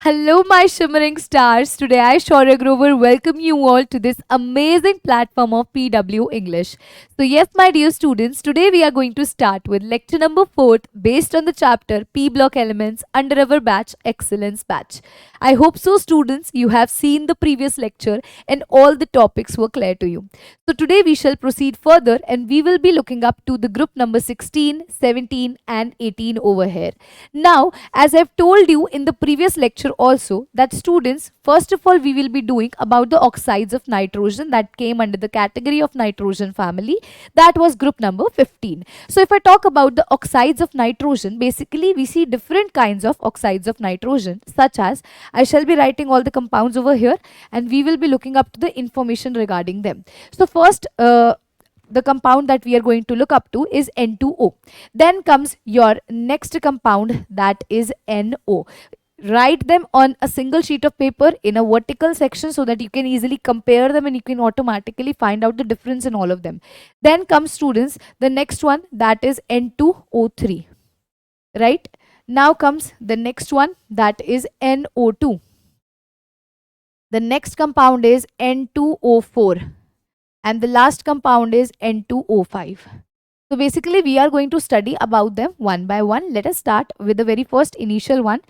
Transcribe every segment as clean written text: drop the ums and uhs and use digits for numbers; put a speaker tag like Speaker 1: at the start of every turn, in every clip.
Speaker 1: Hello, my shimmering stars. Today, I, Shaurya Grover, welcome you all to this amazing platform of PW English. So, yes, my dear students, today we are going to start with lecture number 4 based on the chapter P Block Elements under our batch Excellence Batch. I hope so, students, you have seen the previous lecture and all the topics were clear to you. So, today we shall proceed further and we will be looking up to the group number 16, 17, and 18 over here. Now, as I've told you in the previous lecture also, that students, first of all, we will be doing about the oxides of nitrogen that came under the category of nitrogen family. That was group number 15. So if I talk about the oxides of nitrogen, basically we see different kinds of oxides of nitrogen, such as, I shall be writing all the compounds over here and we will be looking up to the information regarding them. So first, the compound that we are going to look up to is N2O. Then comes your next compound, that is NO. Write them on a single sheet of paper in a vertical section so that you can easily compare them and you can automatically find out the difference in all of them. Then comes, students, the next one, that is N2O3. Right? Now comes the next one, that is NO2. The next compound is N2O4. And the last compound is N2O5. So basically we are going to study about them one by one. Let us start with the very first initial one,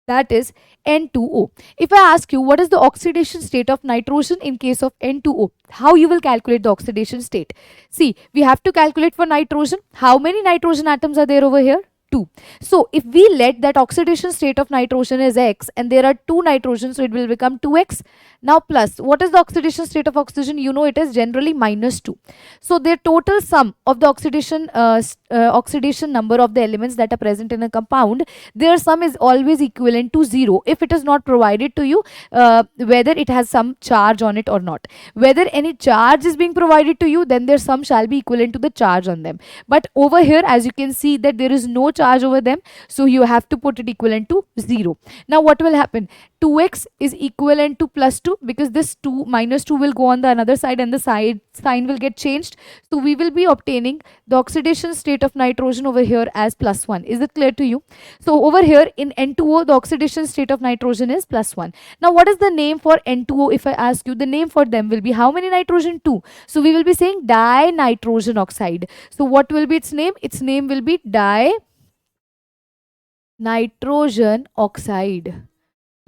Speaker 1: that is N2O. If I ask you what is the oxidation state of nitrogen in case of N2O, how you will calculate the oxidation state? See, we have to calculate for nitrogen. How many nitrogen atoms are there over here? 2. So if we let that oxidation state of nitrogen is X and there are 2 nitrogen, so it will become 2X. Now plus, what is the oxidation state of oxygen? You know it is generally -2. So their total sum of the oxidation number of the elements that are present in a compound, their sum is always equivalent to 0 if it is not provided to you whether it has some charge on it or not. Whether any charge is being provided to you, then their sum shall be equivalent to the charge on them. But over here, as you can see that there is no charge over them, so you have to put it equivalent to 0. Now what will happen? 2x is equivalent to +2 because this 2 -2 will go on the another side and the sign will get changed. So we will be obtaining the oxidation state of nitrogen over here as +1. Is it clear to you? So over here in N2O, the oxidation state of nitrogen is +1. Now what is the name for N2O? If I ask you, the name for them will be how many nitrogen? 2. So we will be saying dinitrogen oxide. So what will be its name? Its name will be dinitrogen oxide.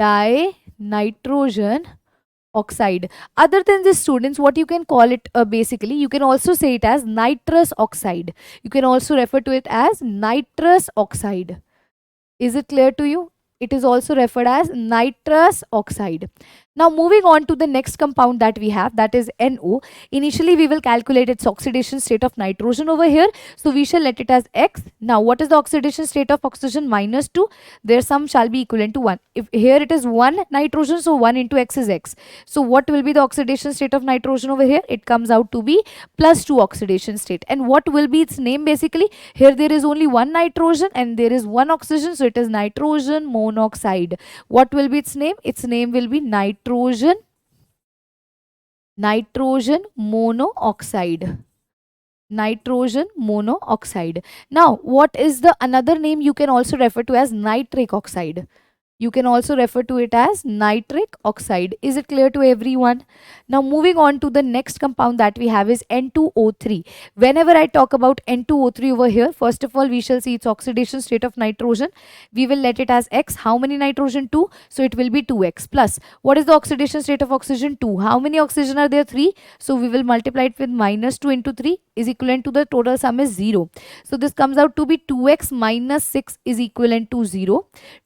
Speaker 1: Dinitrogen oxide. Other than this, students, what you can call it basically, you can also say it as nitrous oxide. You can also refer to it as nitrous oxide. Is it clear to you? It is also referred as nitrous oxide. Now moving on to the next compound that we have, that is NO. Initially we will calculate its oxidation state of nitrogen over here. So we shall let it as X. Now what is the oxidation state of oxygen? -2. Their sum shall be equivalent to 1. If here it is 1 nitrogen, so 1 into X is X. So what will be the oxidation state of nitrogen over here? It comes out to be +2 oxidation state. And what will be its name basically? Here there is only 1 nitrogen and there is 1 oxygen, so it is nitrogen monoxide. What will be its name? Its name will be nitrogen monoxide. Nitrogen monoxide. Now what is the another name you can also refer to as nitric oxide? You can also refer to it as nitric oxide. Is it clear to everyone? Now moving on to the next compound that we have is N2O3. Whenever I talk about N2O3 over here, first of all we shall see its oxidation state of nitrogen. We will let it as X. How many nitrogen? 2. So it will be 2X plus. What is the oxidation state of oxygen? 2. How many oxygen are there? 3. So we will multiply it with -2 into 3 is equivalent to the total sum is 0. So this comes out to be 2X minus 6 is equivalent to 0.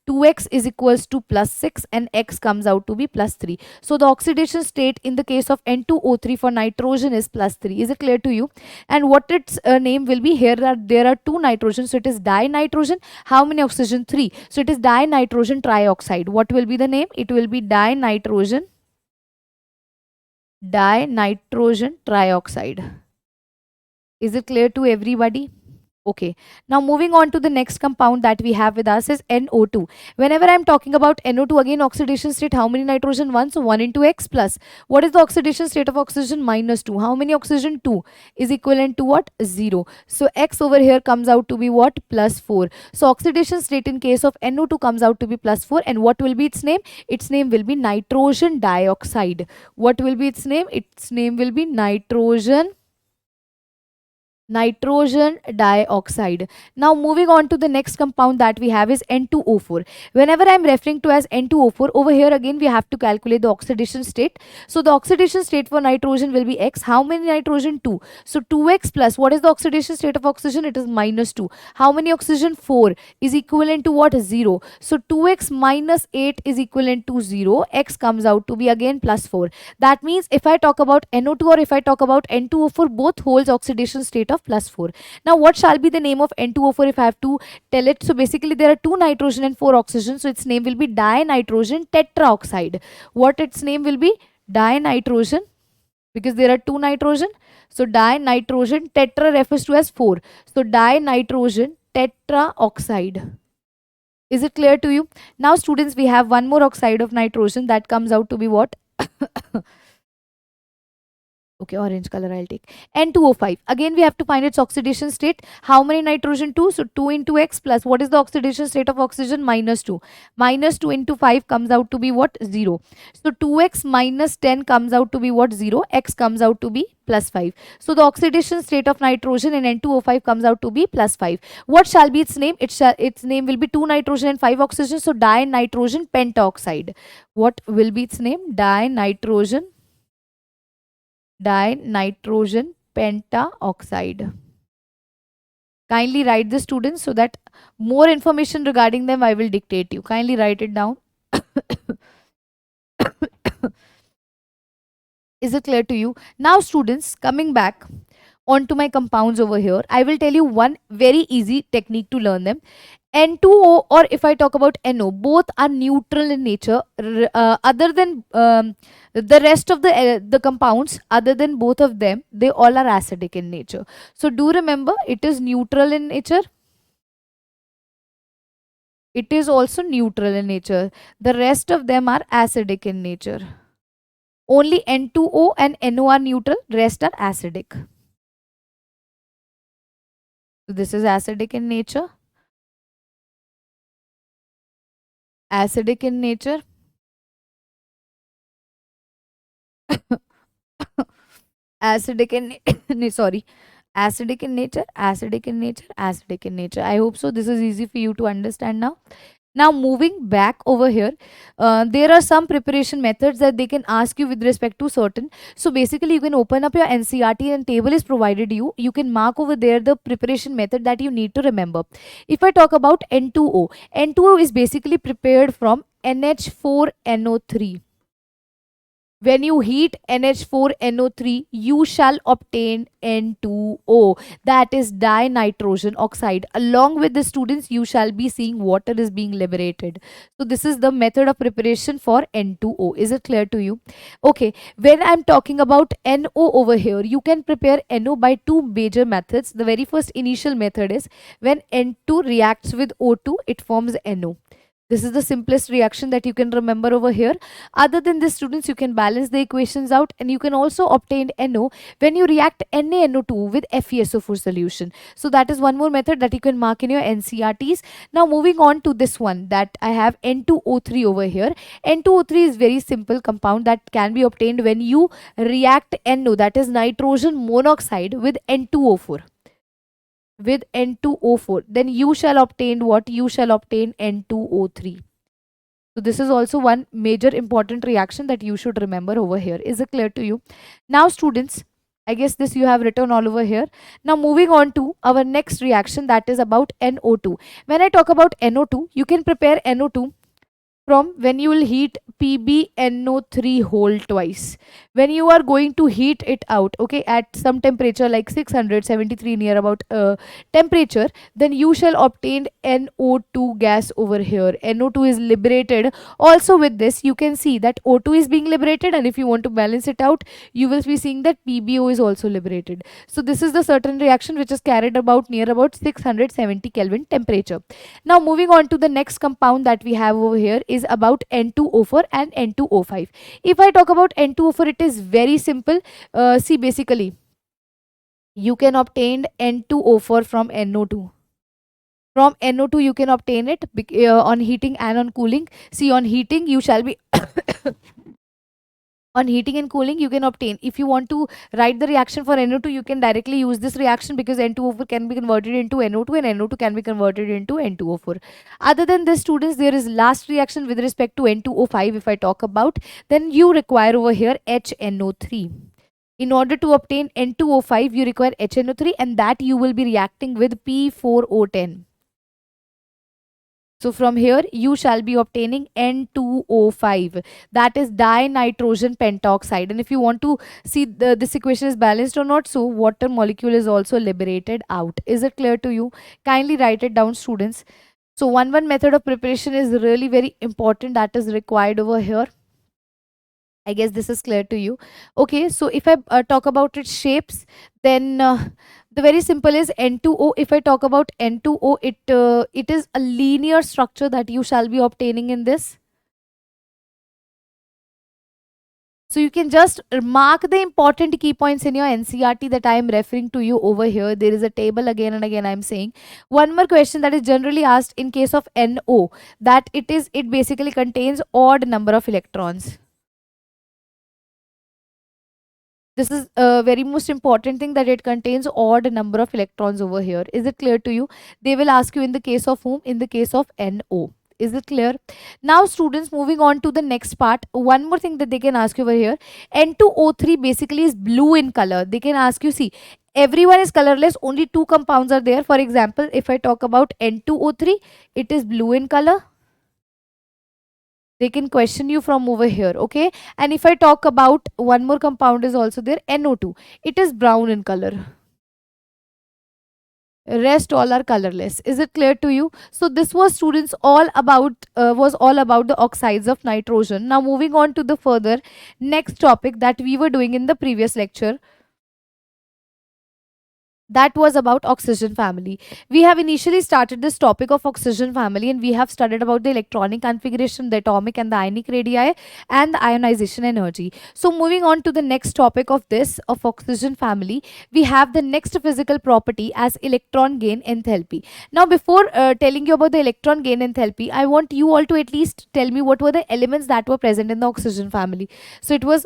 Speaker 1: 2x is equals to +6 and x comes out to be +3. So the oxidation state in the case of N2O3 for nitrogen is +3. Is it clear to you? And what its name will be? Here there are 2 nitrogen, so it is dinitrogen. How many oxygen? 3. So it is dinitrogen trioxide. What will be the name? It will be dinitrogen trioxide. Is it clear to everybody? Okay, now moving on to the next compound that we have with us is NO2. Whenever I'm talking about NO2, again oxidation state, how many nitrogen? 1, so 1 into X plus. What is the oxidation state of oxygen? Minus 2. How many oxygen? 2 is equivalent to what? 0. So X over here comes out to be what? Plus 4. So oxidation state in case of NO2 comes out to be plus 4, and what will be its name? Its name will be nitrogen dioxide. What will be its name? Its name will be nitrogen dioxide. Now moving on to the next compound that we have is N2O4. Whenever I'm referring to as N2O4, over here again we have to calculate the oxidation state. So the oxidation state for nitrogen will be X. How many nitrogen? 2. So 2X plus, what is the oxidation state of oxygen? It is minus 2. How many oxygen? 4 is equivalent to what? 0. So 2X minus 8 is equivalent to 0. X comes out to be again plus 4. That means if I talk about NO2 or if I talk about N2O4, both holds oxidation state of plus 4. Now what shall be the name of N2O4 if I have to tell it? So basically there are 2 nitrogen and 4 oxygen, so its name will be dinitrogen tetraoxide. What its name will be? Dinitrogen, because there are 2 nitrogen, so dinitrogen, tetra refers to as 4, so dinitrogen tetraoxide. Is it clear to you? Now students, we have one more oxide of nitrogen that comes out to be what? Okay, orange color I'll take. N2O5. Again, we have to find its oxidation state. How many nitrogen? 2. So 2 into X plus. What is the oxidation state of oxygen? Minus 2. Minus 2 into 5 comes out to be what? 0. So 2X minus 10 comes out to be what? 0. X comes out to be plus 5. So the oxidation state of nitrogen in N2O5 comes out to be plus 5. What shall be its name? Its name will be 2 nitrogen and 5 oxygen. So dinitrogen pentaoxide. What will be its name? Dinitrogen pentaoxide. Kindly write the students so that more information regarding them I will dictate you. Kindly write it down. Is it clear to you? Now students, coming back onto my compounds over here, I will tell you one very easy technique to learn them. N2O, or if I talk about NO, both are neutral in nature. Other than the rest of the compounds, other than both of them, they all are acidic in nature. So do remember, it is neutral in nature. It is also neutral in nature. The rest of them are acidic in nature. Only N2O and NO are neutral, rest are acidic. So this is acidic in nature. Acidic in nature. Acidic in sorry, acidic in nature, acidic in nature, acidic in nature. I hope so this is easy for you to understand now. Now moving back over here, there are some preparation methods that they can ask you with respect to certain. So basically you can open up your NCERT and table is provided you can mark over there the preparation method that you need to remember. If I talk about N2O, N2O is basically prepared from NH4NO3. When you heat NH4NO3, you shall obtain N2O, that is dinitrogen oxide. Along with the students, you shall be seeing water is being liberated. So this is the method of preparation for N2O. Is it clear to you? Okay, when I'm talking about NO over here, you can prepare NO by two major methods. The very first initial method is when N2 reacts with O2, it forms NO. This is the simplest reaction that you can remember over here. Other than this, students, you can balance the equations out and you can also obtain NO when you react NaNO2 with FeSO4 solution. So that is one more method that you can mark in your NCERTs. Now moving on to this one that I have N2O3 over here. N2O3 is very simple compound that can be obtained when you react NO, that is nitrogen monoxide, with N2O4. With N2O4, then you shall obtain what? You shall obtain N2O3. So this is also one major important reaction that you should remember over here. Is it clear to you? Now students, I guess this you have written all over here. Now moving on to our next reaction, that is about NO2. When I talk about NO2, you can prepare NO2 from when you will heat PbNO3 whole twice. When you are going to heat it out, okay, at some temperature like 673 near about temperature, then you shall obtain NO2 gas over here. NO2 is liberated. Also with this, you can see that O2 is being liberated, and if you want to balance it out, you will be seeing that PbO is also liberated. So this is the certain reaction which is carried about near about 670 Kelvin temperature. Now moving on to the next compound that we have over here is about N2O4 and N2O5. If I talk about N2O4, it is very simple. See, basically, you can obtain N2O4 from NO2. From NO2, you can obtain it on heating and on cooling. See, on heating, you shall be on heating and cooling you can obtain. If you want to write the reaction for NO2, you can directly use this reaction because N2O4 can be converted into NO2 and NO2 can be converted into N2O4. Other than this, students, there is last reaction with respect to N2O5. If I talk about, then you require over here HNO3. In order to obtain N2O5, you require HNO3, and that you will be reacting with P4O10. So from here you shall be obtaining N2O5, that is dinitrogen pentoxide. And if you want to see this equation is balanced or not, so water molecule is also liberated out. Is it clear to you? Kindly write it down, students. So one method of preparation is really very important, that is required over here. I guess this is clear to you. Okay, so if I talk about its shapes, then the very simple is N2O. If I talk about N2O, it is a linear structure that you shall be obtaining in this. So you can just mark the important key points in your NCERT that I am referring to you over here. There is a table again and again I am saying. One more question that is generally asked in case of NO, that it basically contains odd number of electrons. This is a very most important thing, that it contains odd number of electrons over here. Is it clear to you? They will ask you in the case of whom? In the case of NO. Is it clear? Now students, moving on to the next part, one more thing that they can ask you over here. N2O3 basically is blue in color. They can ask you, see, everyone is colorless, only two compounds are there. For example, if I talk about N2O3, it is blue in color. They can question you from over here, okay? And if I talk about one more compound is also there, NO2, it is brown in color. Rest all are colorless. Is it clear to you? So this was, students, all about the oxides of nitrogen. Now moving on to the further next topic that we were doing in the previous lecture, that was about oxygen family. We have initially started this topic of oxygen family, and we have studied about the electronic configuration, the atomic and the ionic radii, and the ionization energy. So moving on to the next topic of this, of oxygen family, we have the next physical property as electron gain enthalpy. Now before telling you about the electron gain enthalpy, I want you all to at least tell me what were the elements that were present in the oxygen family. So it was,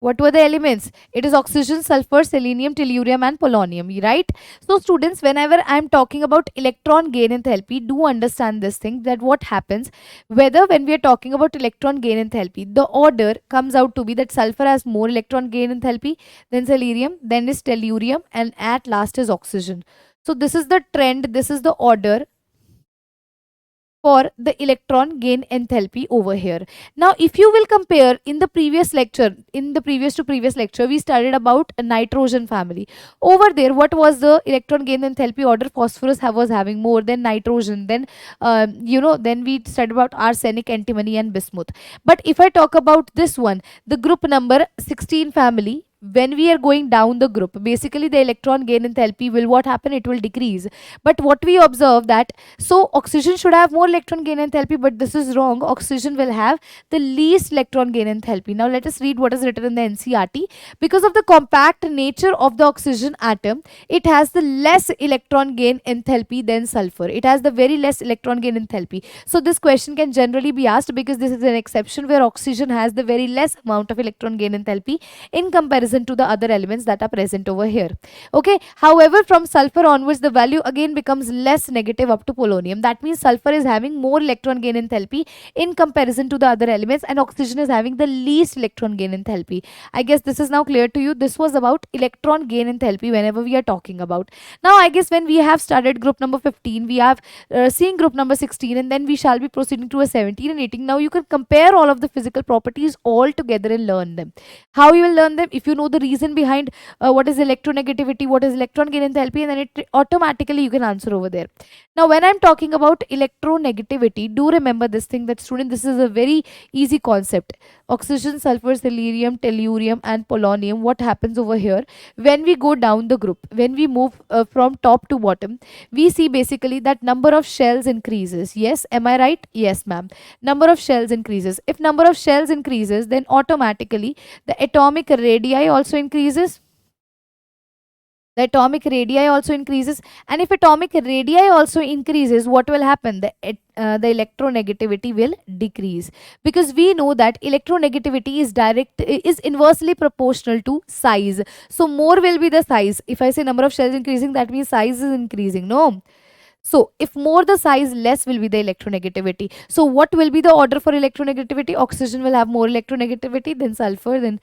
Speaker 1: what were the elements? It is oxygen, sulfur, selenium, tellurium and polonium, right? So students, whenever I am talking about electron gain enthalpy, do understand this thing, that what happens, whether when we are talking about electron gain enthalpy, the order comes out to be that sulfur has more electron gain enthalpy, then selenium, then is tellurium, and at last is oxygen. So this is the trend, this is the order for the electron gain enthalpy over here. Now if you will compare, in the previous lecture, in the previous to previous lecture, we studied about a nitrogen family. Over there, what was the electron gain enthalpy order? Phosphorus was having more than nitrogen, then then we studied about arsenic, antimony and bismuth. But if I talk about this one, the group number 16 family, when we are going down the group, basically the electron gain enthalpy will what happen, it will decrease. But what we observe that, so oxygen should have more electron gain enthalpy, but this is wrong. Oxygen will have the least electron gain enthalpy. Now let us read what is written in the NCERT. Because of the compact nature of the oxygen atom, it has the less electron gain enthalpy than sulfur. It has the very less electron gain enthalpy. So this question can generally be asked, because this is an exception where oxygen has the very less amount of electron gain enthalpy in comparison comparison to the other elements that are present over here. Okay, however, from sulfur onwards, the value again becomes less negative up to polonium. That means sulfur is having more electron gain enthalpy in comparison to the other elements, and oxygen is having the least electron gain enthalpy. I guess this is now clear to you. This was about electron gain enthalpy whenever we are talking about. Now, I guess when we have started group number 15, we have seen group number 16, and then we shall be proceeding to a 17 and 18. Now, you can compare all of the physical properties all together and learn them. How you will learn them? If you know the reason behind what is electronegativity, what is electron gain enthalpy, and then it automatically you can answer over there. Now, when I'm talking about electronegativity, do remember this thing that student, this is a very easy concept. Oxygen, sulfur, selenium, tellurium, and polonium. What happens over here when we go down the group, when we move from top to bottom, we see basically that number of shells increases. Yes, am I right? Yes, ma'am. Number of shells increases. If number of shells increases, then automatically the atomic radii also increases. The atomic radii also increases, and if atomic radii also increases, what will happen? The electronegativity will decrease, because we know that electronegativity is inversely proportional to size. So more will be the size. If I say number of shells increasing, that means size is increasing. No. So if more the size, less will be the electronegativity. So what will be the order for electronegativity? Oxygen will have more electronegativity than sulfur, then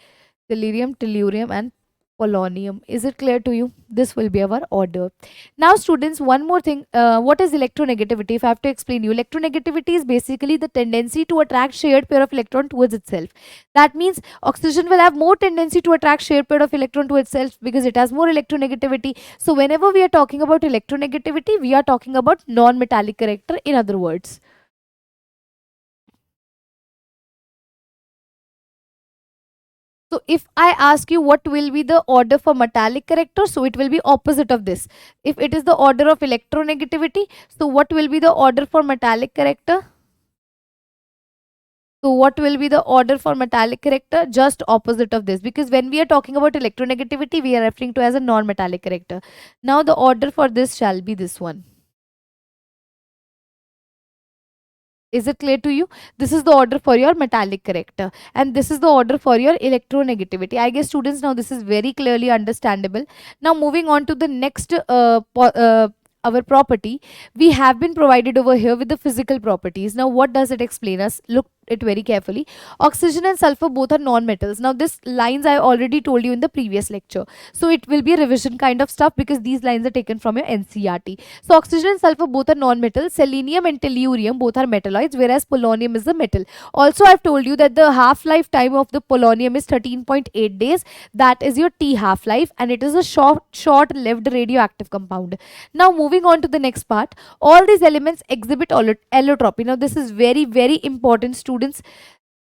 Speaker 1: delirium, tellurium, and polonium. Is it clear to you? This will be our order. Now, students, one more thing. What is electronegativity? If I have to explain you, electronegativity is basically the tendency to attract shared pair of electron towards itself. That means oxygen will have more tendency to attract shared pair of electron to itself because it has more electronegativity. So whenever we are talking about electronegativity, we are talking about non-metallic character, in other words. So if I ask you what will be the order for metallic character, so it will be opposite of this. If it is the order of electronegativity, so what will be the order for metallic character? So what will be the order for metallic character? Just opposite of this, because when we are talking about electronegativity, we are referring to as a non-metallic character. Now the order for this shall be this one. Is it clear to you? This is the order for your metallic character, and this is the order for your electronegativity. I guess students, now this is very clearly understandable. Now moving on to the next our property, we have been provided over here with the physical properties. Now what does it explain us? Look it very carefully. Oxygen and sulfur both are non-metals. Now this lines I already told you in the previous lecture, so it will be a revision kind of stuff because these lines are taken from your NCERT. So oxygen and sulfur both are non-metals. Selenium and tellurium both are metalloids, whereas polonium is a metal. Also I've told you that the half-life time of the polonium is 13.8 days. That is your T half-life, and it is a short-lived radioactive compound. Now moving on to the next part, all these elements exhibit allotropy. Now this is very, very important, students.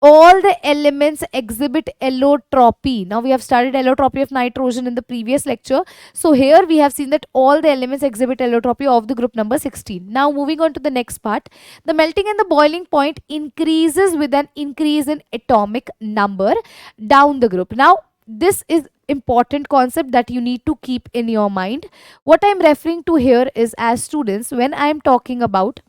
Speaker 1: All the elements exhibit allotropy. Now we have studied allotropy of nitrogen in the previous lecture. So here we have seen that all the elements exhibit allotropy of the group number 16. Now moving on to the next part, the melting and the boiling point increases with an increase in atomic number down the group. Now this is important concept that you need to keep in your mind. What I am referring to here is, as students, when I am talking about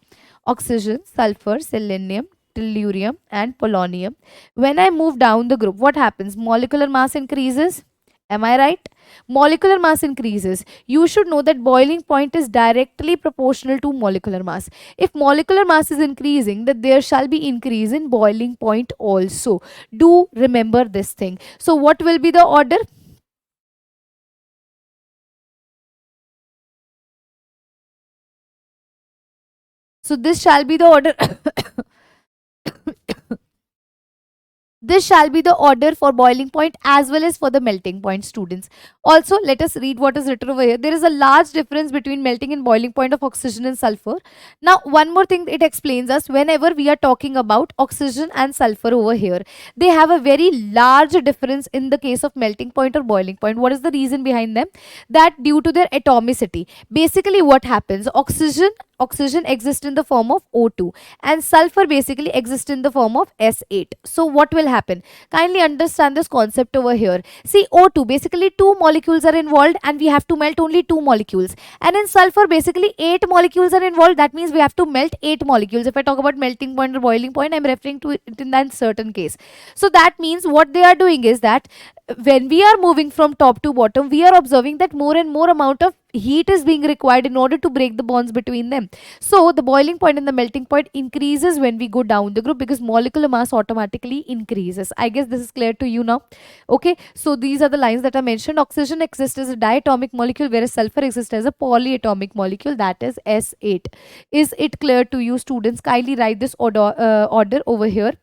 Speaker 1: oxygen, sulfur, selenium, tellurium, and polonium, when I move down the group, what happens? Molecular mass increases. Am I right? Molecular mass increases. You should know that boiling point is directly proportional to molecular mass. If molecular mass is increasing, then there shall be increase in boiling point also. Do remember this thing. So what will be the order? So this shall be the order. This shall be the order for boiling point as well as for the melting point, students. Also, let us read what is written over here. There is a large difference between melting and boiling point of oxygen and sulfur. Now, one more thing it explains us, whenever we are talking about oxygen and sulfur over here, they have a very large difference in the case of melting point or boiling point. What is the reason behind them? That due to their atomicity. Basically, what happens? Oxygen exists in the form of O2, and sulfur basically exists in the form of S8. So what will happen? Kindly understand this concept over here. See, O2, basically two molecules are involved and we have to melt only two molecules. And in sulfur, basically 8 molecules are involved. That means we have to melt 8 molecules. If I talk about melting point or boiling point, I'm referring to it in that certain case. So that means what they are doing is that when we are moving from top to bottom, we are observing that more and more amount of heat is being required in order to break the bonds between them. So the boiling point and the melting point increases when we go down the group because molecular mass automatically increases. I guess this is clear to you now. Okay, so these are the lines that I mentioned. Oxygen exists as a diatomic molecule, whereas sulfur exists as a polyatomic molecule, that is S8. Is it clear to you, students? Kindly write this order over here.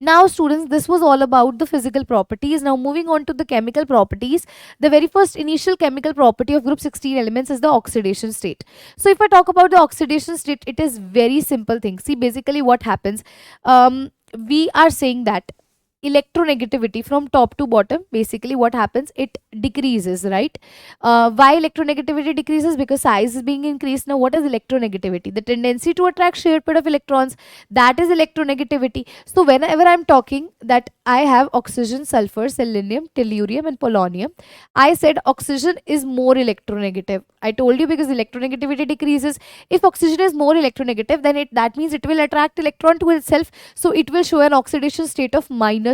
Speaker 1: Now students, this was all about the physical properties. Now moving on to the chemical properties. The very first initial chemical property of group 16 elements is the oxidation state. So if I talk about the oxidation state, it is very simple thing. See, basically what happens, we are saying that electronegativity from top to bottom, basically what happens, it decreases, right? Why electronegativity decreases? Because size is being increased. Now what is electronegativity? The tendency to attract shared pair of electrons, that is electronegativity. So whenever I'm talking that I have oxygen, sulfur, selenium, tellurium and polonium, I said oxygen is more electronegative. I told you because electronegativity decreases. If oxygen is more electronegative, then that means it will attract electron to itself, so it will show an oxidation state of -2.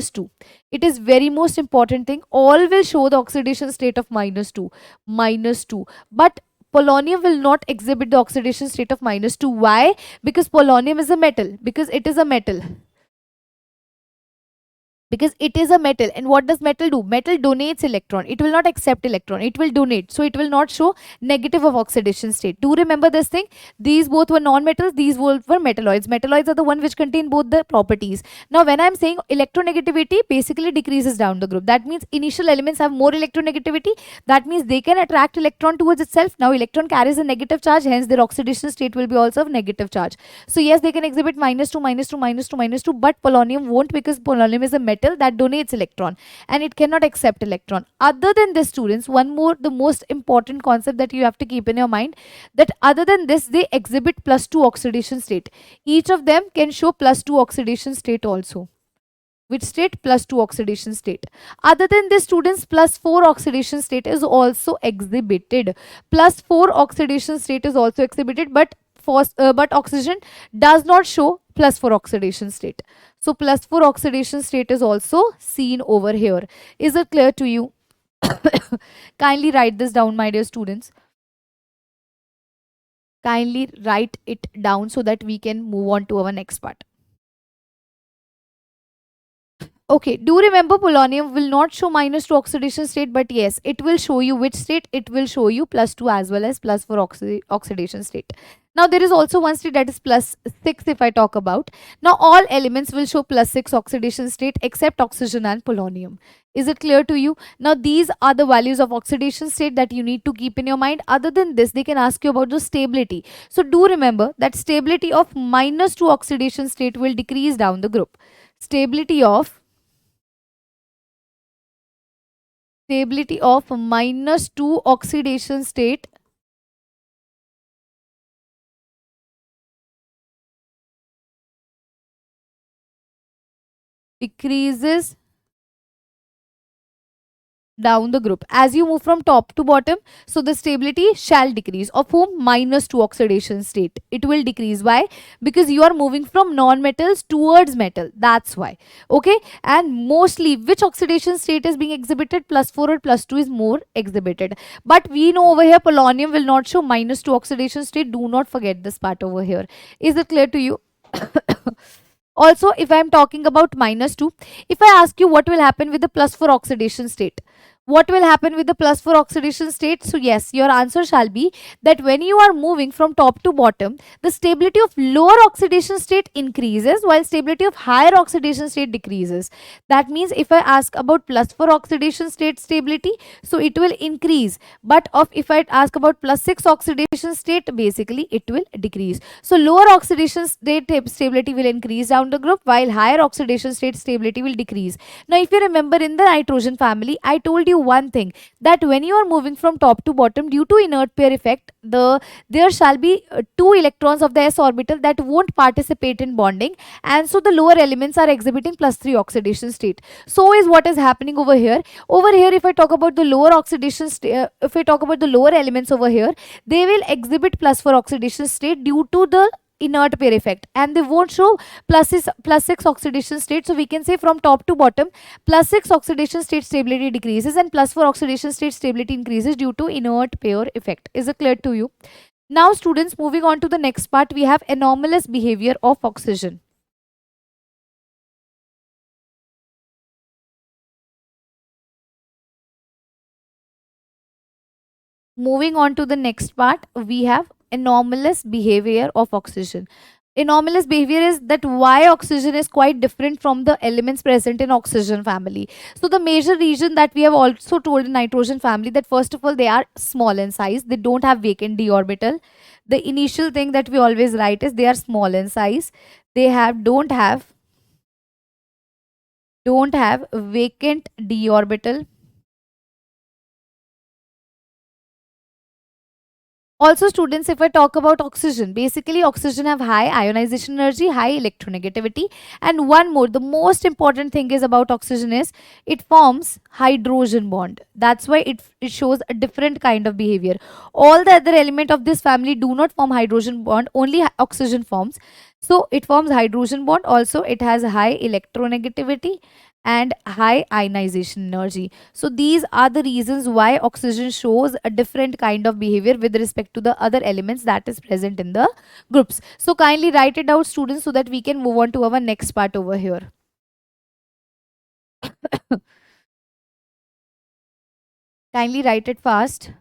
Speaker 1: It is very most important thing. All will show the oxidation state of -2. But polonium will not exhibit the oxidation state of -2. Why? Because polonium is a metal. Because it is a metal. Because it is a metal. And what does metal do? Metal donates electron. It will not accept electron, it will donate, so it will not show negative of oxidation state. Do remember this thing. These both were non-metals, these both were metalloids. Metalloids are the one which contain both the properties. Now when I'm saying electronegativity basically decreases down the group, that means initial elements have more electronegativity. That means they can attract electron towards itself. Now electron carries a negative charge, hence their oxidation state will be also of negative charge. So yes, they can exhibit -2, -2, -2, -2, but polonium won't, because polonium is a metal that donates electron and it cannot accept electron. Other than this, students, one more, the most important concept that you have to keep in your mind, that other than this, they exhibit +2 oxidation state. Each of them can show +2 oxidation state also. Which state? +2 oxidation state. Other than this, students, +4 oxidation state is also exhibited. +4 oxidation state is also exhibited, but oxygen does not show +4 oxidation state. So +4 oxidation state is also seen over here. Is it clear to you? Kindly write this down, my dear students. Kindly write it down so that we can move on to our next part. Okay, do remember polonium will not show -2 oxidation state, but yes, it will show you which state? It will show you +2 as well as +4 oxidation state. Now there is also one state that is +6 if I talk about. Now all elements will show +6 oxidation state except oxygen and polonium. Is it clear to you? Now these are the values of oxidation state that you need to keep in your mind. Other than this, they can ask you about the stability. So do remember that stability of -2 oxidation state will decrease down the group. Stability of -2 oxidation state decreases down the group as you move from top to bottom. So the stability shall decrease. Of whom? -2 oxidation state. It will decrease. Why? Because you are moving from non-metals towards metal. That's why. Okay. And mostly which oxidation state is being exhibited? +4 or +2 is more exhibited. But we know over here polonium will not show -2 oxidation state. Do not forget this part over here. Is it clear to you? Also, if I am talking about -2, if I ask you what will happen with the +4 oxidation state, what will happen with the +4 oxidation state? So yes, your answer shall be that when you are moving from top to bottom, the stability of lower oxidation state increases while stability of higher oxidation state decreases. That means if I ask about +4 oxidation state stability, so it will increase. But if I ask about +6 oxidation state, basically it will decrease. So lower oxidation state stability will increase down the group while higher oxidation state stability will decrease. Now if you remember in the nitrogen family, I told you you one thing, that when you are moving from top to bottom due to inert pair effect, there shall be two electrons of the s orbital that won't participate in bonding, and so the lower elements are exhibiting +3 oxidation state. So is what is happening over here. Over here, if I talk about the lower if I talk about the lower elements over here, they will exhibit +4 oxidation state due to the inert pair effect, and they won't show +6 oxidation state. So we can say from top to bottom, +6 oxidation state stability decreases and +4 oxidation state stability increases due to inert pair effect. Is it clear to you? Now students, moving on to the next part, we have anomalous behavior of oxygen. Moving on to the next part, we have anomalous behavior of oxygen. Anomalous behavior is that why oxygen is quite different from the elements present in oxygen family. So the major reason that we have also told in nitrogen family, that first of all, they are small in size, they don't have vacant d orbital. The initial thing that we always write is they are small in size, they don't have vacant d orbital. Also students, if I talk about oxygen, basically oxygen have high ionization energy, high electronegativity, and one more, the most important thing is about oxygen is it forms hydrogen bond. That's why it shows a different kind of behavior. All the other element of this family do not form hydrogen bond, only oxygen forms. So it forms hydrogen bond. Also it has high electronegativity and high ionization energy. So these are the reasons why oxygen shows a different kind of behavior with respect to the other elements that is present in the groups. So kindly write it out students, so that we can move on to our next part over here. Kindly write it fast.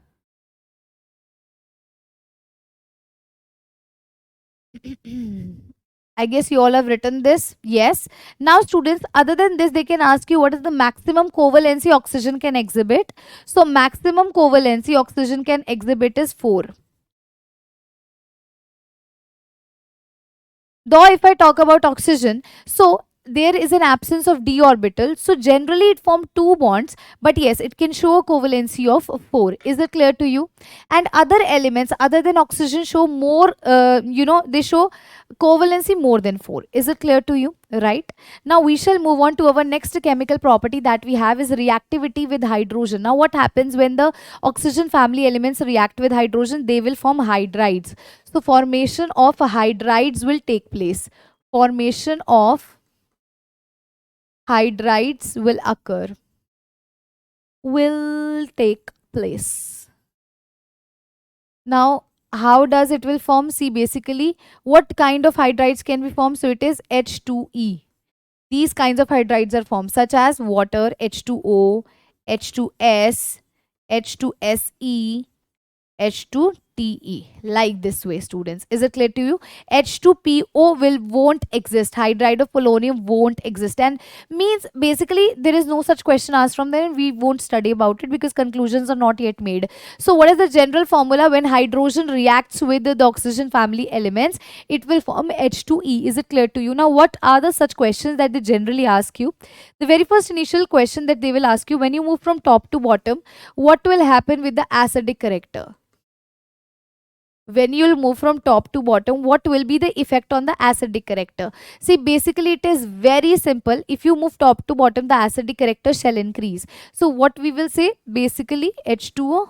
Speaker 1: I guess you all have written this. Yes. Now, students, other than this, they can ask you what is the maximum covalency oxygen can exhibit. So, maximum covalency oxygen can exhibit is 4. Though if I talk about oxygen, so there is an absence of d orbital, so generally it forms two bonds, but yes, it can show a covalency of 4. Is it clear to you? And other elements other than oxygen show more, they show covalency more than 4. Is it clear to you? Right. Now we shall move on to our next chemical property that we have is reactivity with hydrogen. Now what happens when the oxygen family elements react with hydrogen? They will form hydrides. So formation of hydrides will take place. Formation of hydrides will occur. Will take place. Now, how does it will form? See, basically, what kind of hydrides can be formed? So it is H2E. These kinds of hydrides are formed, such as water, H2O, H2S, H2SE, H2TE, like this way students. Is it clear to you? H2PO won't exist. Hydride of polonium won't exist, and means basically there is no such question asked from there, and we won't study about it because conclusions are not yet made. So what is the general formula when hydrogen reacts with the oxygen family elements? It will form H2E. Is it clear to you? Now what are the such questions that they generally ask you? The very first initial question that they will ask you, when you move from top to bottom, what will happen with the acidic character? When you'll move from top to bottom, what will be the effect on the acidic character? See, basically it is very simple. If you move top to bottom, the acidic character shall increase. So what we will say, basically H2O,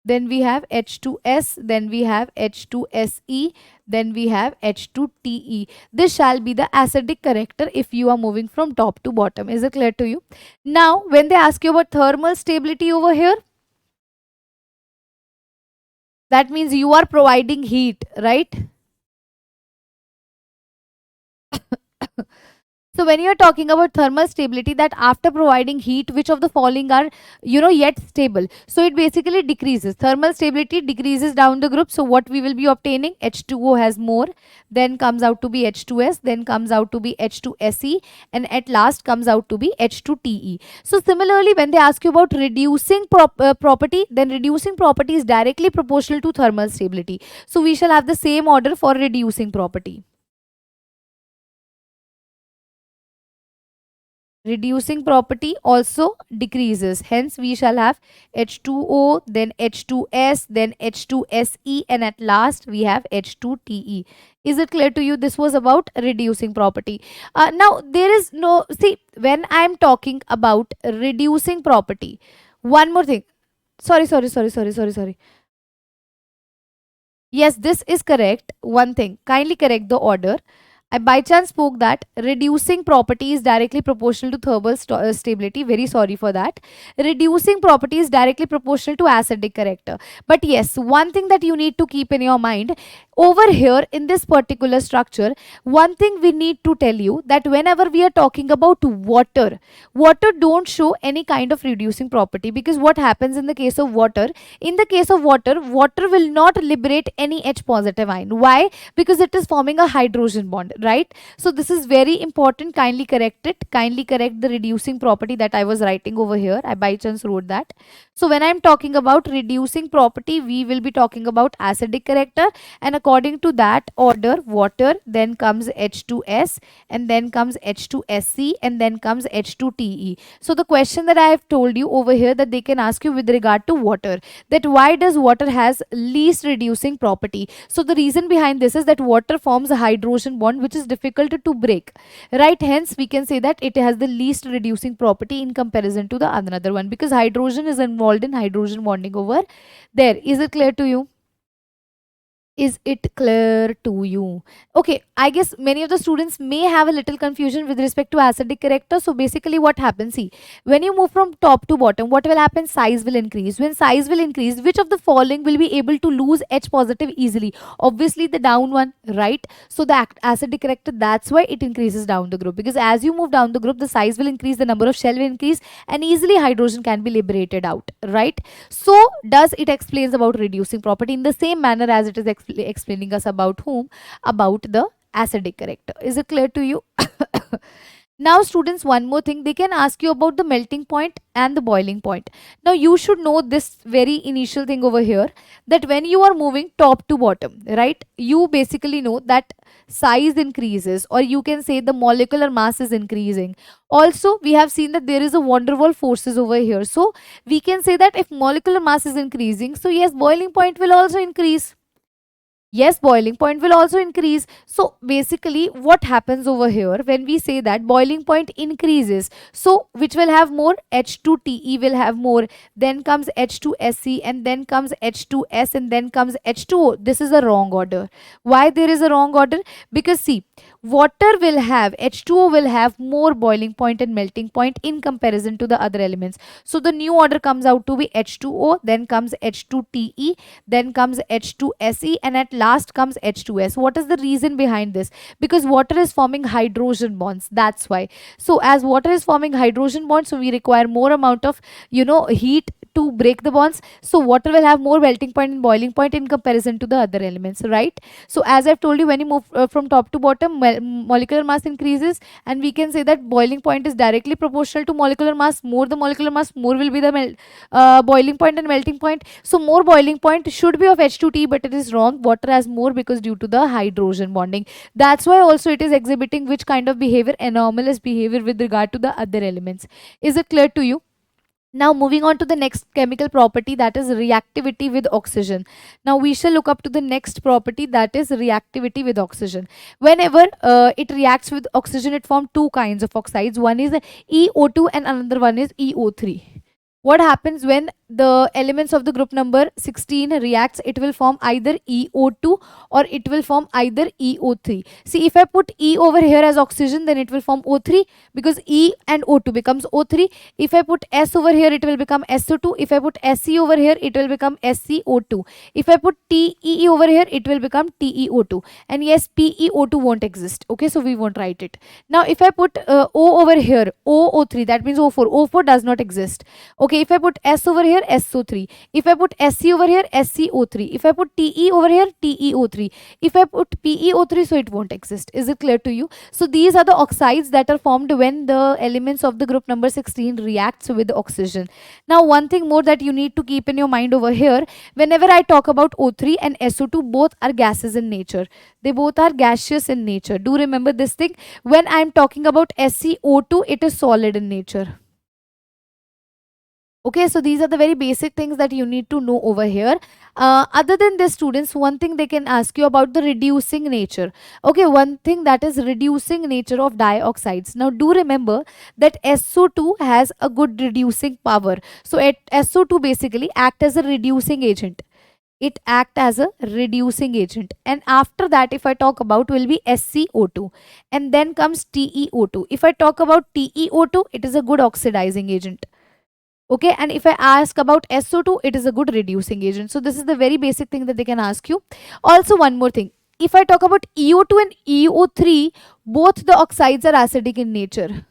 Speaker 1: then we have H2S, then we have H2SE, then we have H2TE. This shall be the acidic character if you are moving from top to bottom. Is it clear to you? Now when they ask you about thermal stability over here, that means you are providing heat, right? So when you are talking about thermal stability, that after providing heat, which of the following are, yet stable? So it basically decreases. Thermal stability decreases down the group. So what we will be obtaining? H2O has more, then comes out to be H2S, then comes out to be H2SE, and at last comes out to be H2TE. So similarly, when they ask you about reducing property, then reducing property is directly proportional to thermal stability. So we shall have the same order for reducing property. reducing property also decreases. Hence, we shall have H2O, then H2S, then H2SE, and at last we have H2TE. Is it clear to you? This was about reducing property. Now, there is no, see, when I am talking about reducing property, one more thing. Sorry. Yes, this is correct. One thing, kindly correct the order. I by chance spoke that reducing property is directly proportional to thermal stability. Very sorry for that. Reducing property is directly proportional to acidic character. But yes, one thing that you need to keep in your mind over here in this particular structure, one thing we need to tell you that whenever we are talking about water, water don't show any kind of reducing property, because what happens in the case of water? In the case of water, water will not liberate any H positive ion. Why? Because it is forming a hydrogen bond, right? So this is very important. Kindly correct it. Kindly correct the reducing property that I was writing over here. I by chance wrote that. So when I'm talking about reducing property, we will be talking about acidic character, and according to that order, water, then comes H2S, and then comes H2SC, and then comes H2TE. So the question that I have told you over here, that they can ask you with regard to water, that why does water has least reducing property? So the reason behind this is that water forms a hydrogen bond which is difficult to break, right? Hence we can say that it has the least reducing property in comparison to the another one, because hydrogen is involved in hydrogen bonding over there. Is it clear to you? Is it clear to you? Okay, I guess many of the students may have a little confusion with respect to acidic character. So basically what happens, see, when you move from top to bottom, what will happen? Size will increase. When size will increase, which of the following will be able to lose H positive easily? Obviously the down one, right? So the acidic character, that's why it increases down the group, because as you move down the group, the size will increase, the number of shell will increase, and easily hydrogen can be liberated out, right? So does it explains about reducing property in the same manner as it is explaining us about whom? About the acidic character. Is it clear to you? Now students, one more thing, they can ask you about the melting point and the boiling point. Now you should know this very initial thing over here, that when you are moving top to bottom, right, you basically know that size increases, or you can say the molecular mass is increasing. Also we have seen that there is a van der Waals forces over here, so we can say that if molecular mass is increasing, so yes, boiling point will also increase. Yes, boiling point will also increase. So basically what happens over here when we say that boiling point increases, so which will have more? H2TE will have more, then comes H2SC, and then comes H2S, and then comes H2O. This is a wrong order. Why there is a wrong order? Because see, water will have, H2O will have more boiling point and melting point in comparison to the other elements. So the new order comes out to be H2O, then comes H2TE, then comes H2SE, and at last comes H2S. What is the reason behind this? Because water is forming hydrogen bonds, that's why. So as water is forming hydrogen bonds, so we require more amount of heat to break the bonds. So water will have more melting point and boiling point in comparison to the other elements, right? So as I've told you, when you move from top to bottom, molecular mass increases, and we can say that boiling point is directly proportional to molecular mass. More the molecular mass, more will be the boiling point and melting point. So more boiling point should be of H2T, but it is wrong. Water has more because due to the hydrogen bonding. That's why also it is exhibiting which kind of behavior? Anomalous behavior with regard to the other elements. Is it clear to you? Now moving on to the next chemical property, that is reactivity with oxygen. Now we shall look up to the next property, that is reactivity with oxygen. Whenever it reacts with oxygen, it forms two kinds of oxides. One is EO2 and another one is EO3. What happens when the elements of the group number 16 reacts? It will form either EO2 or it will form either EO3. See, if I put E over here as oxygen, then it will form O3, because E and O2 becomes O3. If I put S over here, it will become SO2. If I put SE over here, it will become SCO2. If I put TEE over here, it will become TeO2. And yes, PeO2 won't exist. Okay, so we won't write it. Now if I put O over here, OO3, that means O4. O4 does not exist. Okay, Okay, if I put S over here, SO3. If I put SC over here, SCO3. If I put TE over here, TeO3. If I put PeO3, so it won't exist. Is it clear to you? So these are the oxides that are formed when the elements of the group number 16 reacts with oxygen. Now, one thing more that you need to keep in your mind over here, whenever I talk about O3 and SO2, both are gases in nature. They both are gaseous in nature. Do remember this thing. When I am talking about SCO2, it is solid in nature. Okay, so these are the very basic things that you need to know over here. Other than this, students, one thing they can ask you about the reducing nature. Okay, one thing that is reducing nature of dioxides. Now, do remember that SO2 has a good reducing power. So, SO2 basically act as a reducing agent. It act as a reducing agent. And after that, if I talk about, will be SCO2. And then comes TeO2. If I talk about TeO2, it is a good oxidizing agent. Okay, and if I ask about SO2, it is a good reducing agent. So this is the very basic thing that they can ask you. Also, one more thing. If I talk about EO2 and EO3, both the oxides are acidic in nature.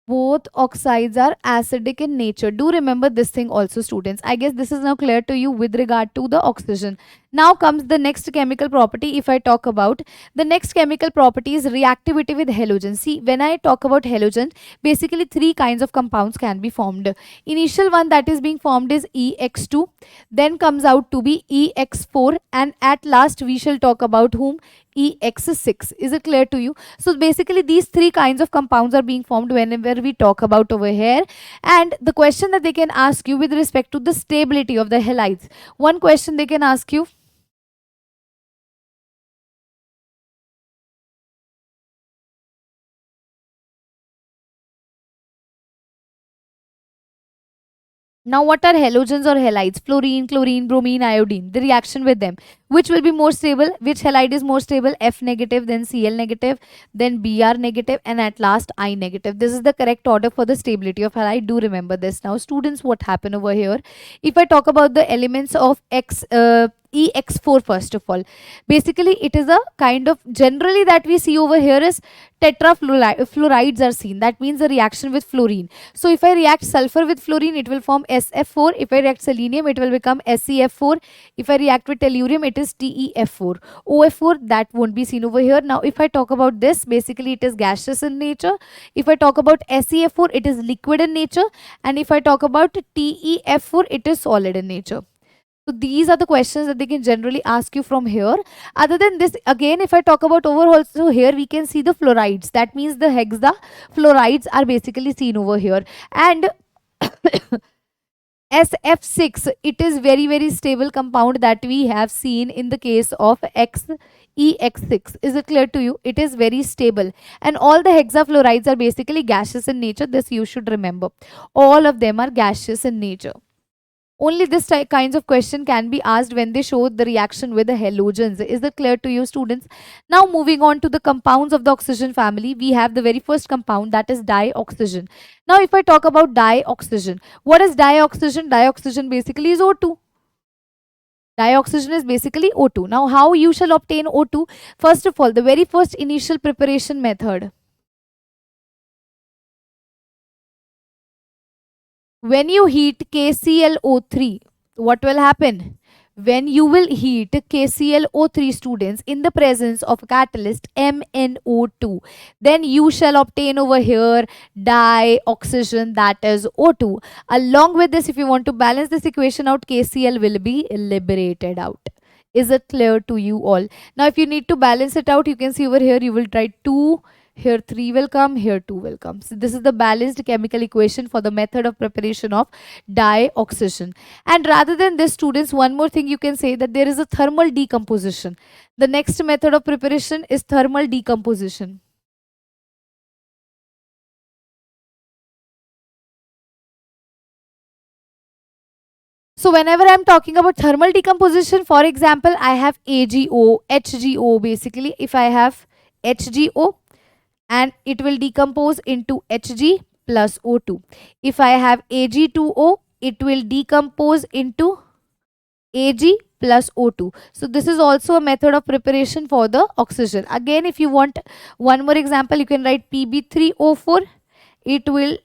Speaker 1: Both oxides are acidic in nature. Do remember this thing also, students. I guess this is now clear to you with regard to the oxygen. Now comes the next chemical property. If I talk about the next chemical property is reactivity with halogens. See, when I talk about halogens, basically three kinds of compounds can be formed. Initial one that is being formed is EX2, then comes out to be EX4, and at last we shall talk about whom? EX6. Is it clear to you? So basically these three kinds of compounds are being formed whenever we talk about over here. And the question that they can ask you with respect to the stability of the halides, one question they can ask you, now, what are halogens or halides? Fluorine, chlorine, bromine, iodine. The reaction with them. Which will be more stable? Which halide is more stable? F negative, then Cl negative, then Br negative, and at last I negative. This is the correct order for the stability of halide. Do remember this. Now, students, what happened over here? If I talk about the elements of EX4 first of all, basically it is a kind of, generally that we see over here is tetrafluorides are seen. That means a reaction with fluorine. So if I react sulfur with fluorine, it will form SF4. If I react selenium, it will become SeF4. If I react with tellurium, it is TeF4. OF4, that won't be seen over here. Now if I talk about this, basically it is gaseous in nature. If I talk about SeF4, it is liquid in nature. And if I talk about TeF4, it is solid in nature. So these are the questions that they can generally ask you from here. Other than this, again, if I talk about overall, so here we can see the fluorides. That means the hexa fluorides are basically seen over here. And SF6, it is very stable compound that we have seen in the case of EX6. Is it clear to you? It is very stable. And all the hexafluorides are basically gaseous in nature. This you should remember. All of them are gaseous in nature. Only this kinds of question can be asked when they show the reaction with the halogens. Is that clear to you, students? Now moving on to the compounds of the oxygen family, we have the very first compound, that is dioxygen. Now if I talk about dioxygen, what is dioxygen? Dioxygen basically is O2. Dioxygen is basically O2. Now how you shall obtain O2? First of all, the very first initial preparation method. When you heat KClO3, what will happen? When you will heat KClO3, students, in the presence of a catalyst MnO2, then you shall obtain over here dioxygen, that is O2. Along with this, if you want to balance this equation out, KCl will be liberated out. Is it clear to you all? Now, if you need to balance it out, you can see over here, you will try 2. Here 3 will come, here 2 will come. So this is the balanced chemical equation for the method of preparation of dioxygen. And rather than this, students, one more thing you can say, that there is a thermal decomposition. The next method of preparation is thermal decomposition. So whenever I'm talking about thermal decomposition, for example, I have AgO, HgO. Basically, if I have HgO, and it will decompose into Hg plus O2. If I have Ag2O, it will decompose into Ag plus O2. So this is also a method of preparation for the oxygen. Again, if you want one more example, you can write Pb3O4. It will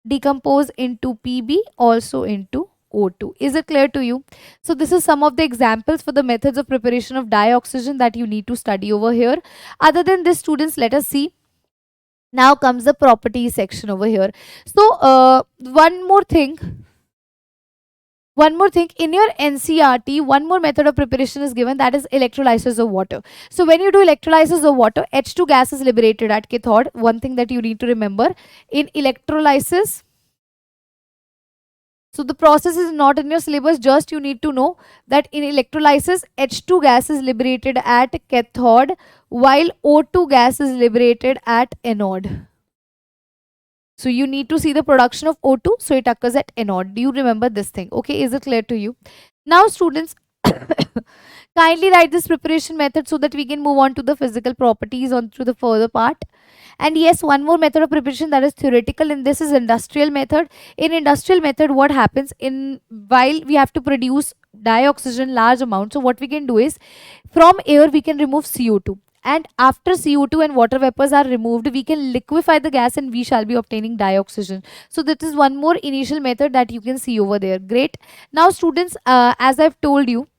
Speaker 1: decompose into Pb, also into O2. Is it clear to you? So this is some of the examples for the methods of preparation of dioxygen that you need to study over here. Other than this, students, let us see. Now comes the properties section over here. So one more thing in your NCERT, one more method of preparation is given, that is electrolysis of water. So when you do electrolysis of water, H2 gas is liberated at cathode. One thing that you need to remember in electrolysis, so the process is not in your syllabus, just you need to know that in electrolysis H2 gas is liberated at cathode while O2 gas is liberated at anode. So you need to see the production of O2, so it occurs at anode. Do you remember this thing? Okay, is it clear to you? Now students, kindly write this preparation method so that we can move on to the physical properties on to the further part. And yes, one more method of preparation that is theoretical, and this is industrial method. In industrial method, what happens in while we have to produce dioxygen large amount, so what we can do is from air we can remove CO2, and after CO2 and water vapors are removed, we can liquefy the gas and we shall be obtaining dioxygen. So that is one more initial method that you can see over there. Great. Now students, as I've told you,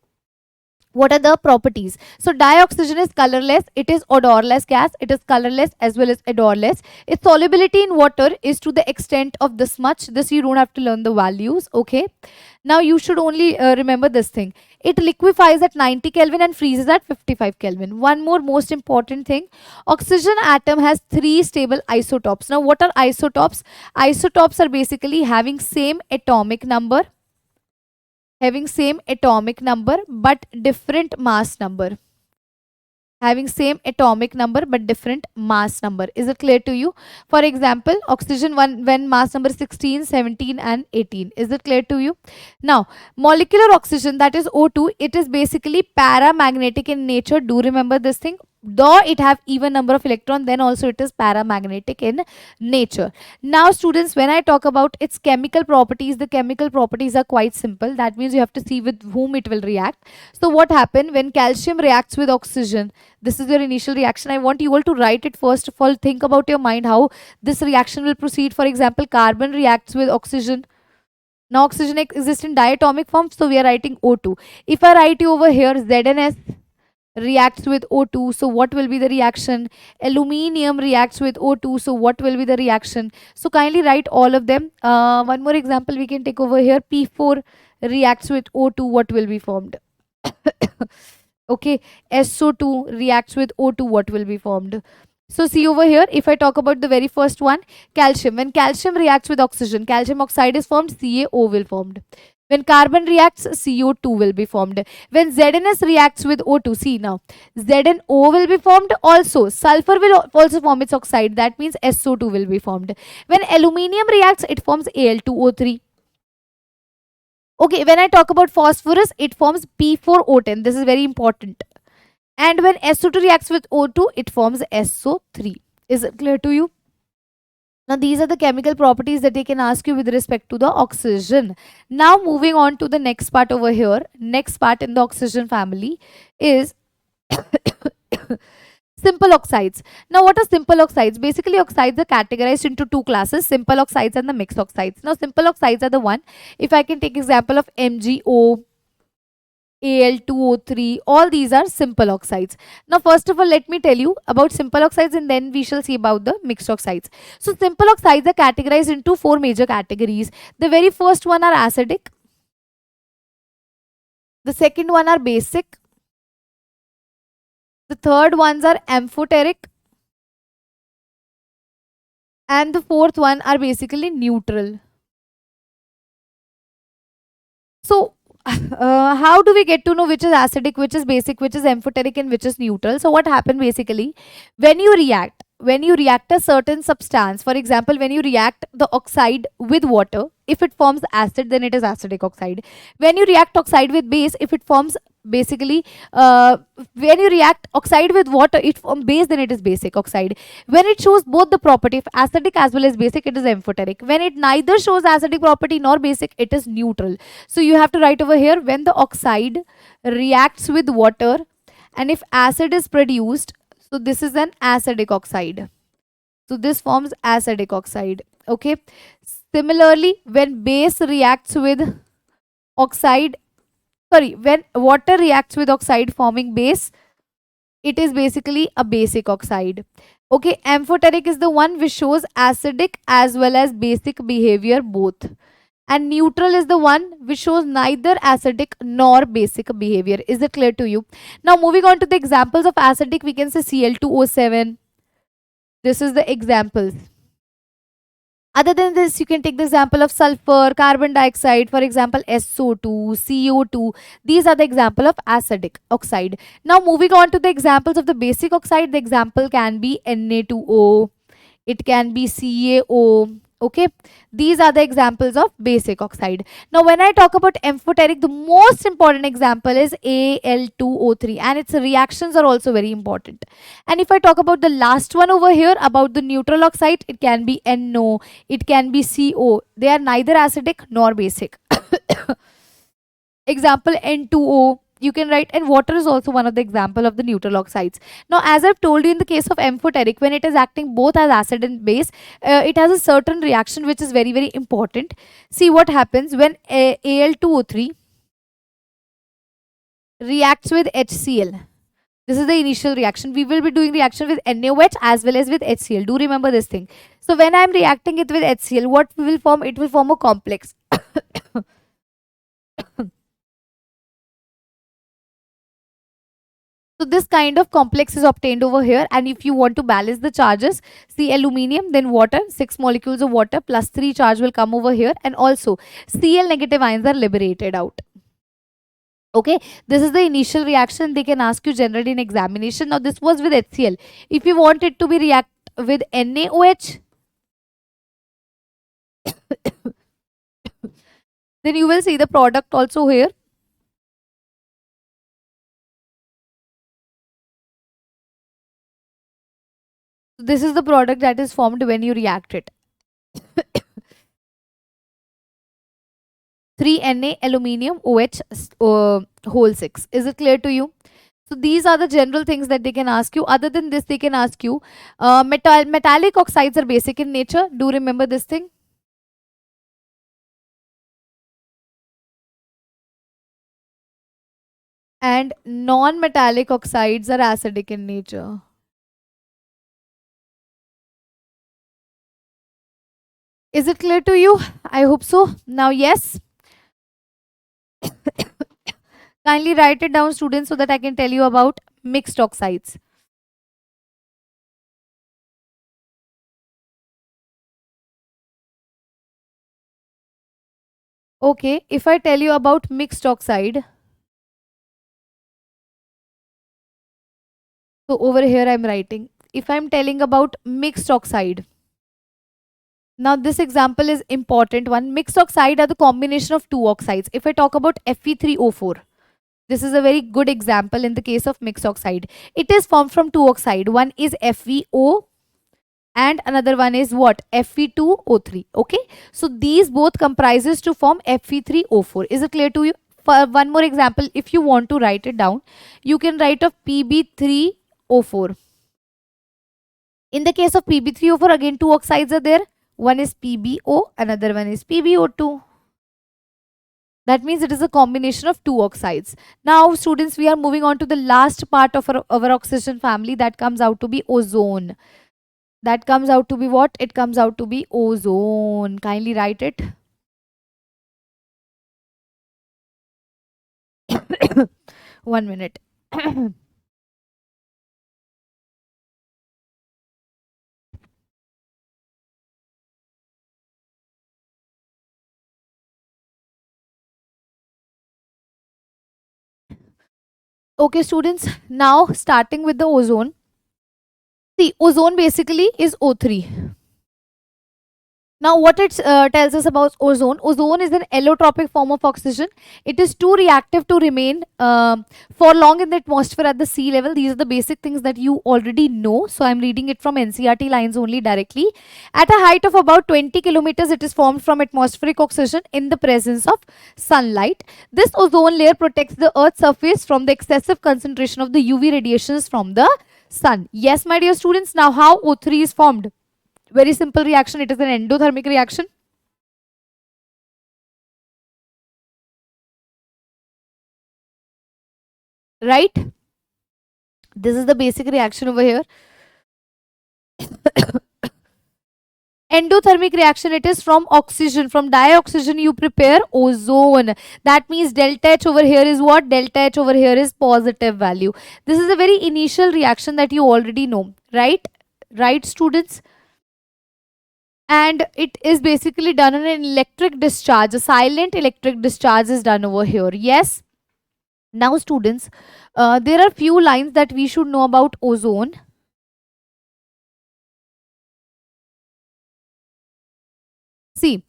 Speaker 1: what are the properties? So dioxygen is colorless, it is odorless gas, it is colorless as well as odorless. Its solubility in water is to the extent of this much. This you don't have to learn the values. Okay, now you should only remember this thing. It liquefies at 90 Kelvin and freezes at 55 Kelvin. One more most important thing, oxygen atom has 3 stable isotopes. Now what are isotopes? Isotopes are basically having same atomic number but different mass number. Having same atomic number but different mass number. Is it clear to you? For example, oxygen one when mass number is 16, 17 and 18. Is it clear to you? Now molecular oxygen, that is O2, it is basically paramagnetic in nature. Do remember this thing. Though it have even number of electron, then also it is paramagnetic in nature. Now students, when I talk about its chemical properties, the chemical properties are quite simple. That means you have to see with whom it will react. So what happens when calcium reacts with oxygen? This is your initial reaction. I want you all to write it first of all. Think about your mind how this reaction will proceed. For example, carbon reacts with oxygen. Now oxygen exists in diatomic form, so we are writing O2. If I write you over here ZnS reacts with O2, so what will be the reaction? Aluminium reacts with O2, so what will be the reaction? So kindly write all of them. One more example we can take over here. P4 reacts with O2, what will be formed? Okay, SO2 reacts with O2, what will be formed? So see over here, if I talk about the very first one, calcium. When calcium reacts with oxygen, calcium oxide is formed, CaO will formed. When carbon reacts, CO2 will be formed. When ZnS reacts with O2, see now, ZnO will be formed. Also, sulfur will also form its oxide. That means SO2 will be formed. When aluminium reacts, it forms Al2O3. Okay, when I talk about phosphorus, it forms P4O10. This is very important. And when SO2 reacts with O2, it forms SO3. Is it clear to you? Now these are the chemical properties that they can ask you with respect to the oxygen. Now moving on to the next part over here. Next part in the oxygen family is simple oxides. Now what are simple oxides? Basically oxides are categorized into two classes, simple oxides and the mixed oxides. Now simple oxides are the one, if I can take example of MgO, Al2O3, all these are simple oxides. Now first of all, let me tell you about simple oxides and then we shall see about the mixed oxides. So simple oxides are categorized into 4 major categories. The very first one are acidic. The second one are basic. The third ones are amphoteric. And the fourth one are basically neutral. So how do we get to know which is acidic, which is basic, which is amphoteric and which is neutral? So what happened basically, when you react, when you react a certain substance, for example, when you react the oxide with water, if it forms acid, then it is acidic oxide. When you react oxide with base, if it forms basically uh, when you react oxide with water, it forms base, then it is basic oxide. When it shows both the property of acidic as well as basic, it is amphoteric. When it neither shows acidic property nor basic, it is neutral. So you have to write over here, when the oxide reacts with water and if acid is produced, so this is an acidic oxide. So this forms acidic oxide. Okay. Similarly, when base reacts with oxide, sorry, when water reacts with oxide forming base, it is basically a basic oxide. Okay, amphoteric is the one which shows acidic as well as basic behavior both. And neutral is the one which shows neither acidic nor basic behavior. Is it clear to you? Now moving on to the examples of acidic, we can say Cl2O7. This is the examples. Other than this, you can take the example of sulfur, carbon dioxide, for example, SO2, CO2. These are the example of acidic oxide. Now moving on to the examples of the basic oxide, the example can be Na2O, it can be CaO. Okay, these are the examples of basic oxide. Now when I talk about amphoteric, the most important example is Al2O3, and its reactions are also very important. And if I talk about the last one over here about the neutral oxide, it can be NO, it can be CO. They are neither acidic nor basic. Example N2O, you can write, and water is also one of the example of the neutral oxides. Now as I've told you, in the case of amphoteric, when it is acting both as acid and base, it has a certain reaction which is very very important. See what happens when Al2O3 reacts with HCl. This is the initial reaction. We will be doing reaction with NaOH as well as with HCl. Do remember this thing. So when I am reacting it with HCl, what will form? It will form a complex. So this kind of complex is obtained over here, and if you want to balance the charges, see aluminium, then water, 6 molecules of water plus 3 charge will come over here, and also Cl negative ions are liberated out. Okay, this is the initial reaction. They can ask you generally in examination. Now this was with HCl. If you want it to be react with NaOH, then you will see the product also here. This is the product that is formed when you react it. 3Na aluminium OH whole 6. Is it clear to you? So these are the general things that they can ask you. Other than this, they can ask you metallic oxides are basic in nature. Do remember this thing. And non-metallic oxides are acidic in nature. Is it clear to you? I hope so. Now, yes. Kindly write it down, students, so that I can tell you about mixed oxides. Okay, if I tell you about mixed oxide, so over here I'm writing. If I'm telling about mixed oxide, now this example is important one. Mixed oxide are the combination of two oxides. If I talk about Fe3O4, this is a very good example in the case of mixed oxide. It is formed from two oxide. One is FeO and another one is what? Fe2O3. Okay, so these both comprises to form Fe3O4. Is it clear to you? For one more example, if you want to write it down, you can write of Pb3O4. In the case of Pb3O4, again two oxides are there. One is PbO, another one is PbO2. That means it is a combination of two oxides. Now, students, we are moving on to the last part of our oxidation family, that comes out to be ozone. That comes out to be what? It comes out to be ozone. Kindly write it. One minute. Okay, students, now starting with the ozone. See, ozone basically is O3. Now, what it tells us about ozone? Ozone is an allotropic form of oxygen. It is too reactive to remain for long in the atmosphere at the sea level. These are the basic things that you already know. So, I'm reading it from NCERT lines only directly. At a height of about 20 kilometers, it is formed from atmospheric oxygen in the presence of sunlight. This ozone layer protects the Earth's surface from the excessive concentration of the UV radiations from the sun. Yes, my dear students. Now, how O3 is formed? Very simple reaction. It is an endothermic reaction. Right? This is the basic reaction over here. Endothermic reaction, it is from oxygen. From dioxygen, you prepare ozone. That means delta H over here is what? Delta H over here is positive value. This is a very initial reaction that you already know. Right? Right, students? And it is basically done in an electric discharge. A silent electric discharge is done over here. Yes. Now, students, there are few lines that we should know about ozone. See,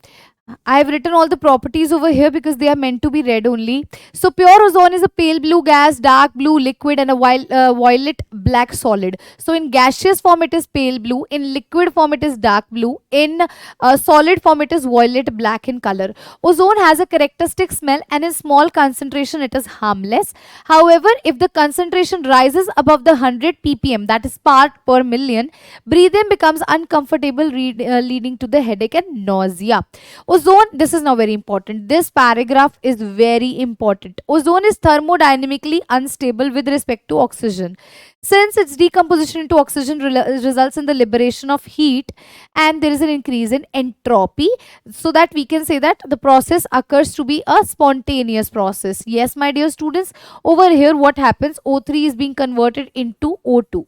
Speaker 1: I have written all the properties over here because they are meant to be read only. So pure ozone is a pale blue gas, dark blue liquid, and a violet black solid. So in gaseous form it is pale blue, in liquid form it is dark blue, in solid form it is violet black in color. Ozone has a characteristic smell and in small concentration it is harmless. However, if the concentration rises above the 100 ppm, that is part per million, breathing becomes uncomfortable, leading to the headache and nausea. Ozone, this is now very important. This paragraph is very important. Ozone is thermodynamically unstable with respect to oxygen. Since its decomposition into oxygen results in the liberation of heat and there is an increase in entropy, so that we can say that the process occurs to be a spontaneous process. Yes, my dear students, over here what happens? O3 is being converted into O2.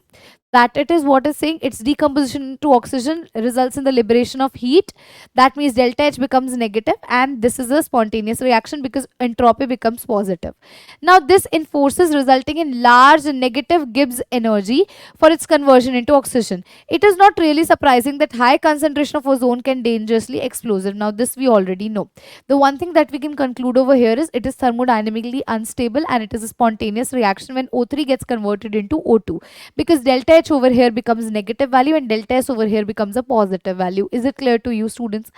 Speaker 1: That it is what is saying, its decomposition to oxygen results in the liberation of heat. That means delta H becomes negative and this is a spontaneous reaction because entropy becomes positive. Now this enforces resulting in large negative Gibbs energy for its conversion into oxygen. It is not really surprising that high concentration of ozone can dangerously explosive. Now this we already know. The one thing that we can conclude over here is it is thermodynamically unstable and it is a spontaneous reaction when O3 gets converted into O2 because delta H over here becomes negative value and delta S over here becomes a positive value. Is it clear to you, students?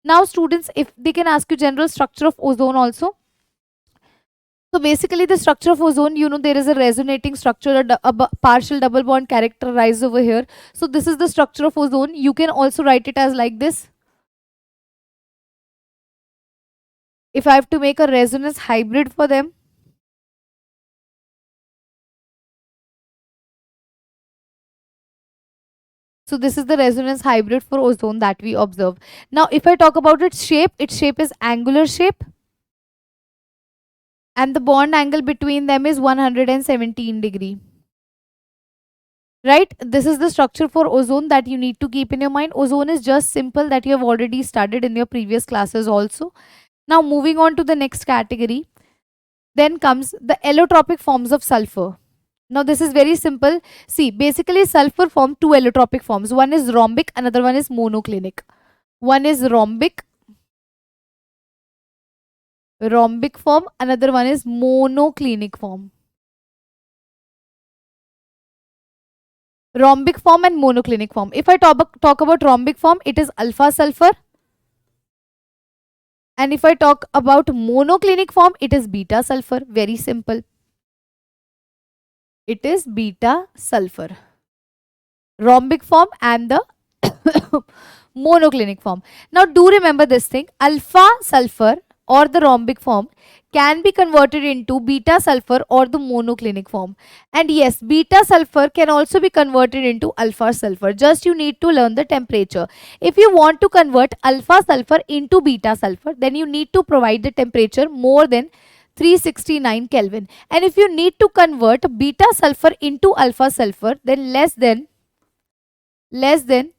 Speaker 1: Now, students, if they can ask you general structure of ozone also. So basically the structure of ozone, you know, there is a resonating structure, a partial double bond characterized over here. So this is the structure of ozone. You can also write it as like this. If I have to make a resonance hybrid for them, so this is the resonance hybrid for ozone that we observe. Now, if I talk about its shape is angular shape. And the bond angle between them is 117 degree. Right? This is the structure for ozone that you need to keep in your mind. Ozone is just simple that you have already studied in your previous classes also. Now, moving on to the next category. Then comes the allotropic forms of sulfur. Now this is very simple. See, basically sulfur form two allotropic forms. One is rhombic, another one is monoclinic. One is rhombic form, another one is monoclinic form. Rhombic form and monoclinic form. If I talk about rhombic form, it is alpha sulfur. And if I talk about monoclinic form, it is beta sulfur. Very simple. It is beta sulfur. Rhombic form and the monoclinic form. Now do remember this thing, alpha sulfur or the rhombic form can be converted into beta sulfur or the monoclinic form. And yes, beta sulfur can also be converted into alpha sulfur. Just you need to learn the temperature. If you want to convert alpha sulfur into beta sulfur, then you need to provide the temperature more than 369 Kelvin. And if you need to convert beta sulfur into alpha sulfur, then less than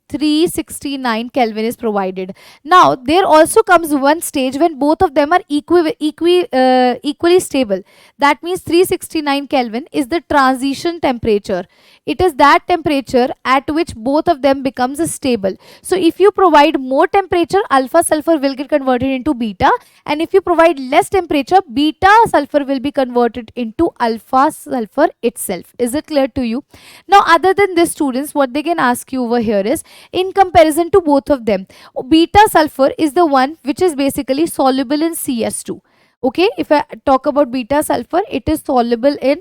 Speaker 1: 369 Kelvin is provided. Now, there also comes one stage when both of them are equally stable. That means 369 Kelvin is the transition temperature. It is that temperature at which both of them becomes stable. So, if you provide more temperature, alpha sulfur will get converted into beta, and if you provide less temperature, beta sulfur will be converted into alpha sulfur itself. Is it clear to you? Now, other than this, students, what they can ask you over here is, in comparison to both of them, beta sulfur is the one which is basically soluble in CS2. Okay, if I talk about beta sulfur, it is soluble in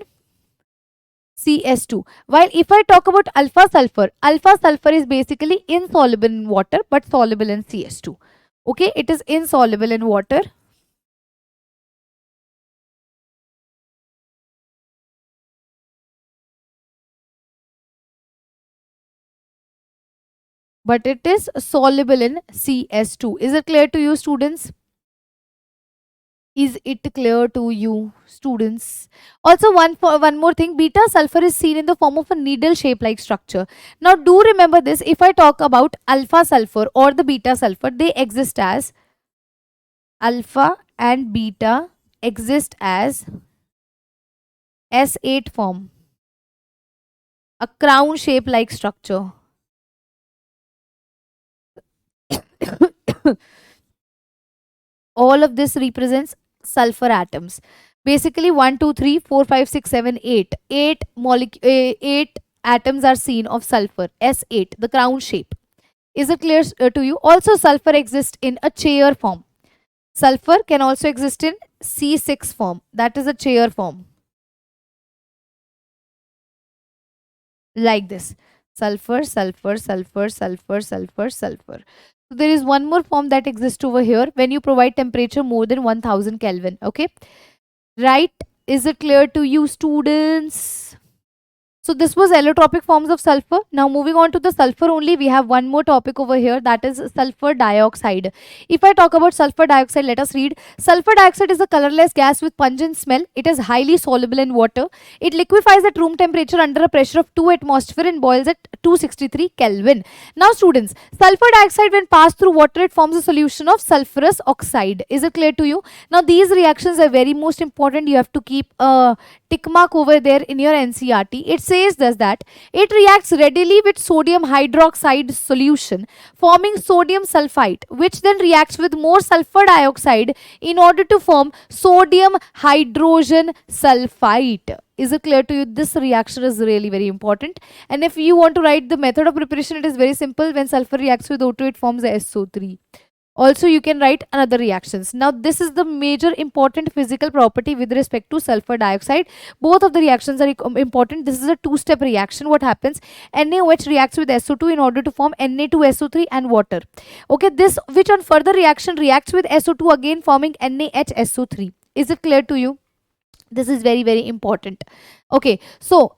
Speaker 1: CS2. While if I talk about alpha sulfur is basically insoluble in water but soluble in CS2. Okay, it is insoluble in water but it is soluble in CS2. Is it clear to you, students? Is it clear to you, students? Also, one more thing, beta sulfur is seen in the form of a needle shape like structure. Now, do remember this. If I talk about alpha sulfur or the beta sulfur, they exist as alpha and beta exist as S8 form, a crown shape like structure. All of this represents sulfur atoms. Basically 1, 2, 3, 4, 5, 6, 7, 8. 8 atoms are seen of sulfur. S8, the crown shape. Is it clear to you? Also, sulfur exists in a chair form. Sulfur can also exist in C6 form. That is a chair form. Like this. Sulfur, sulfur, sulfur, sulfur, sulfur, sulfur. So there is one more form that exists over here when you provide temperature more than 1000 Kelvin. Okay. Right? Is it clear to you, students? So this was allotropic forms of sulfur. Now moving on to the sulfur only, we have one more topic over here, that is sulfur dioxide. If I talk about sulfur dioxide, let us read. Sulfur dioxide is a colorless gas with pungent smell. It is highly soluble in water. It liquefies at room temperature under a pressure of 2 atmosphere and boils at 263 Kelvin. Now students, sulfur dioxide when passed through water, it forms a solution of sulfurous oxide. Is it clear to you? Now these reactions are very most important. You have to keep a tick mark over there in your NCERT. It says that it reacts readily with sodium hydroxide solution, forming sodium sulfite, which then reacts with more sulfur dioxide in order to form sodium hydrogen sulfite. Is it clear to you? This reaction is really very important. And if you want to write the method of preparation, it is very simple. When sulfur reacts with O2, it forms SO3. Also, you can write another reactions. Now, this is the major important physical property with respect to sulfur dioxide. Both of the reactions are important. This is a two-step reaction. What happens? NaOH reacts with SO2 in order to form Na2SO3 and water. Okay, this which on further reaction reacts with SO2 again forming NaHSO3. Is it clear to you? This is very, very important. Okay, so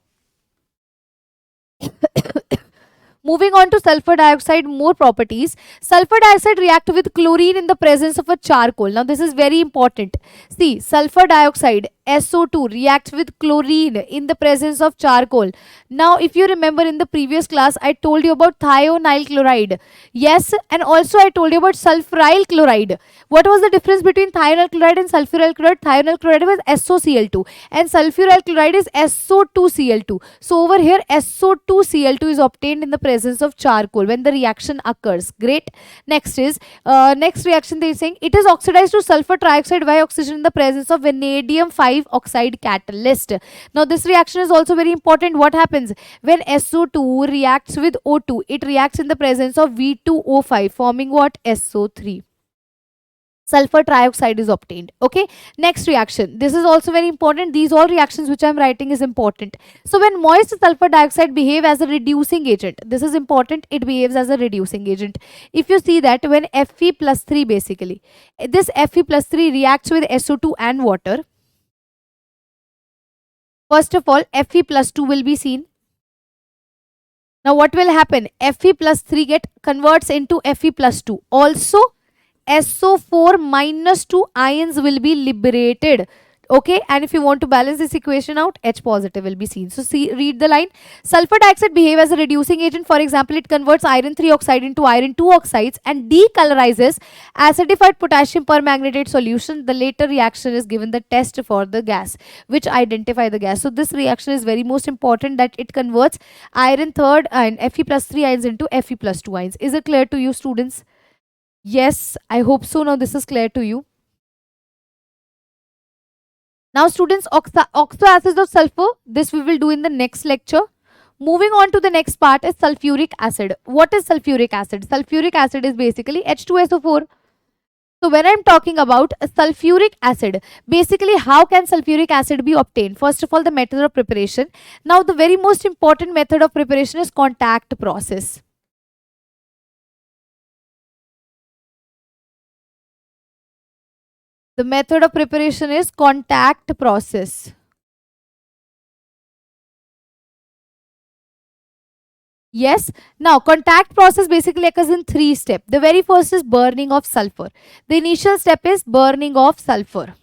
Speaker 1: moving on to sulfur dioxide, more properties. Sulfur dioxide react with chlorine in the presence of a charcoal. Now this is very important. See, sulfur dioxide SO2 reacts with chlorine in the presence of charcoal. Now if you remember in the previous class, I told you about thionyl chloride. Yes, and also I told you about sulfuryl chloride. What was the difference between thionyl chloride and sulfuryl chloride? Thionyl chloride was SoCl2 and sulfuryl chloride is SO2Cl2. So over here SO2Cl2 is obtained in the presence of charcoal when the reaction occurs. Great. Next is next reaction they are saying it is oxidized to sulfur trioxide by oxygen in the presence of vanadium 5 oxide catalyst. Now this reaction is also very important. What happens when SO2 reacts with O2? It reacts in the presence of V2O5 forming what? SO3. Sulfur trioxide is obtained. Okay, next reaction, this is also very important. These all reactions which I am writing is important. So when moist sulfur dioxide behave as a reducing agent, this is important, it behaves as a reducing agent. If you see that when Fe plus 3 basically, this Fe plus 3 reacts with SO2 and water. First of all, Fe plus 2 will be seen. Now what will happen? Fe plus 3 converts into Fe plus 2. Also SO4 minus 2 ions will be liberated. Okay, and if you want to balance this equation out, H positive will be seen. So see, read the line. Sulfur dioxide behave as a reducing agent. For example, it converts iron 3 oxide into iron 2 oxides and decolorizes acidified potassium permanganate solution. The later reaction is given the test for the gas, which identify the gas. So this reaction is very most important, that it converts iron third and Fe plus 3 ions into Fe plus 2 ions. Is it clear to you, students? Yes, I hope so. Now this is clear to you. Now students, oxoacids of sulfur, this we will do in the next lecture. Moving on to the next part is sulfuric acid. What is sulfuric acid? Sulfuric acid is basically H2SO4. So when I'm talking about sulfuric acid, basically how can sulfuric acid be obtained? First of all, the method of preparation. Now the very most important method of preparation is contact process. The method of preparation is contact process. Yes. Now, contact process basically occurs in 3 steps. The very first is burning of sulfur. The initial step is burning of sulfur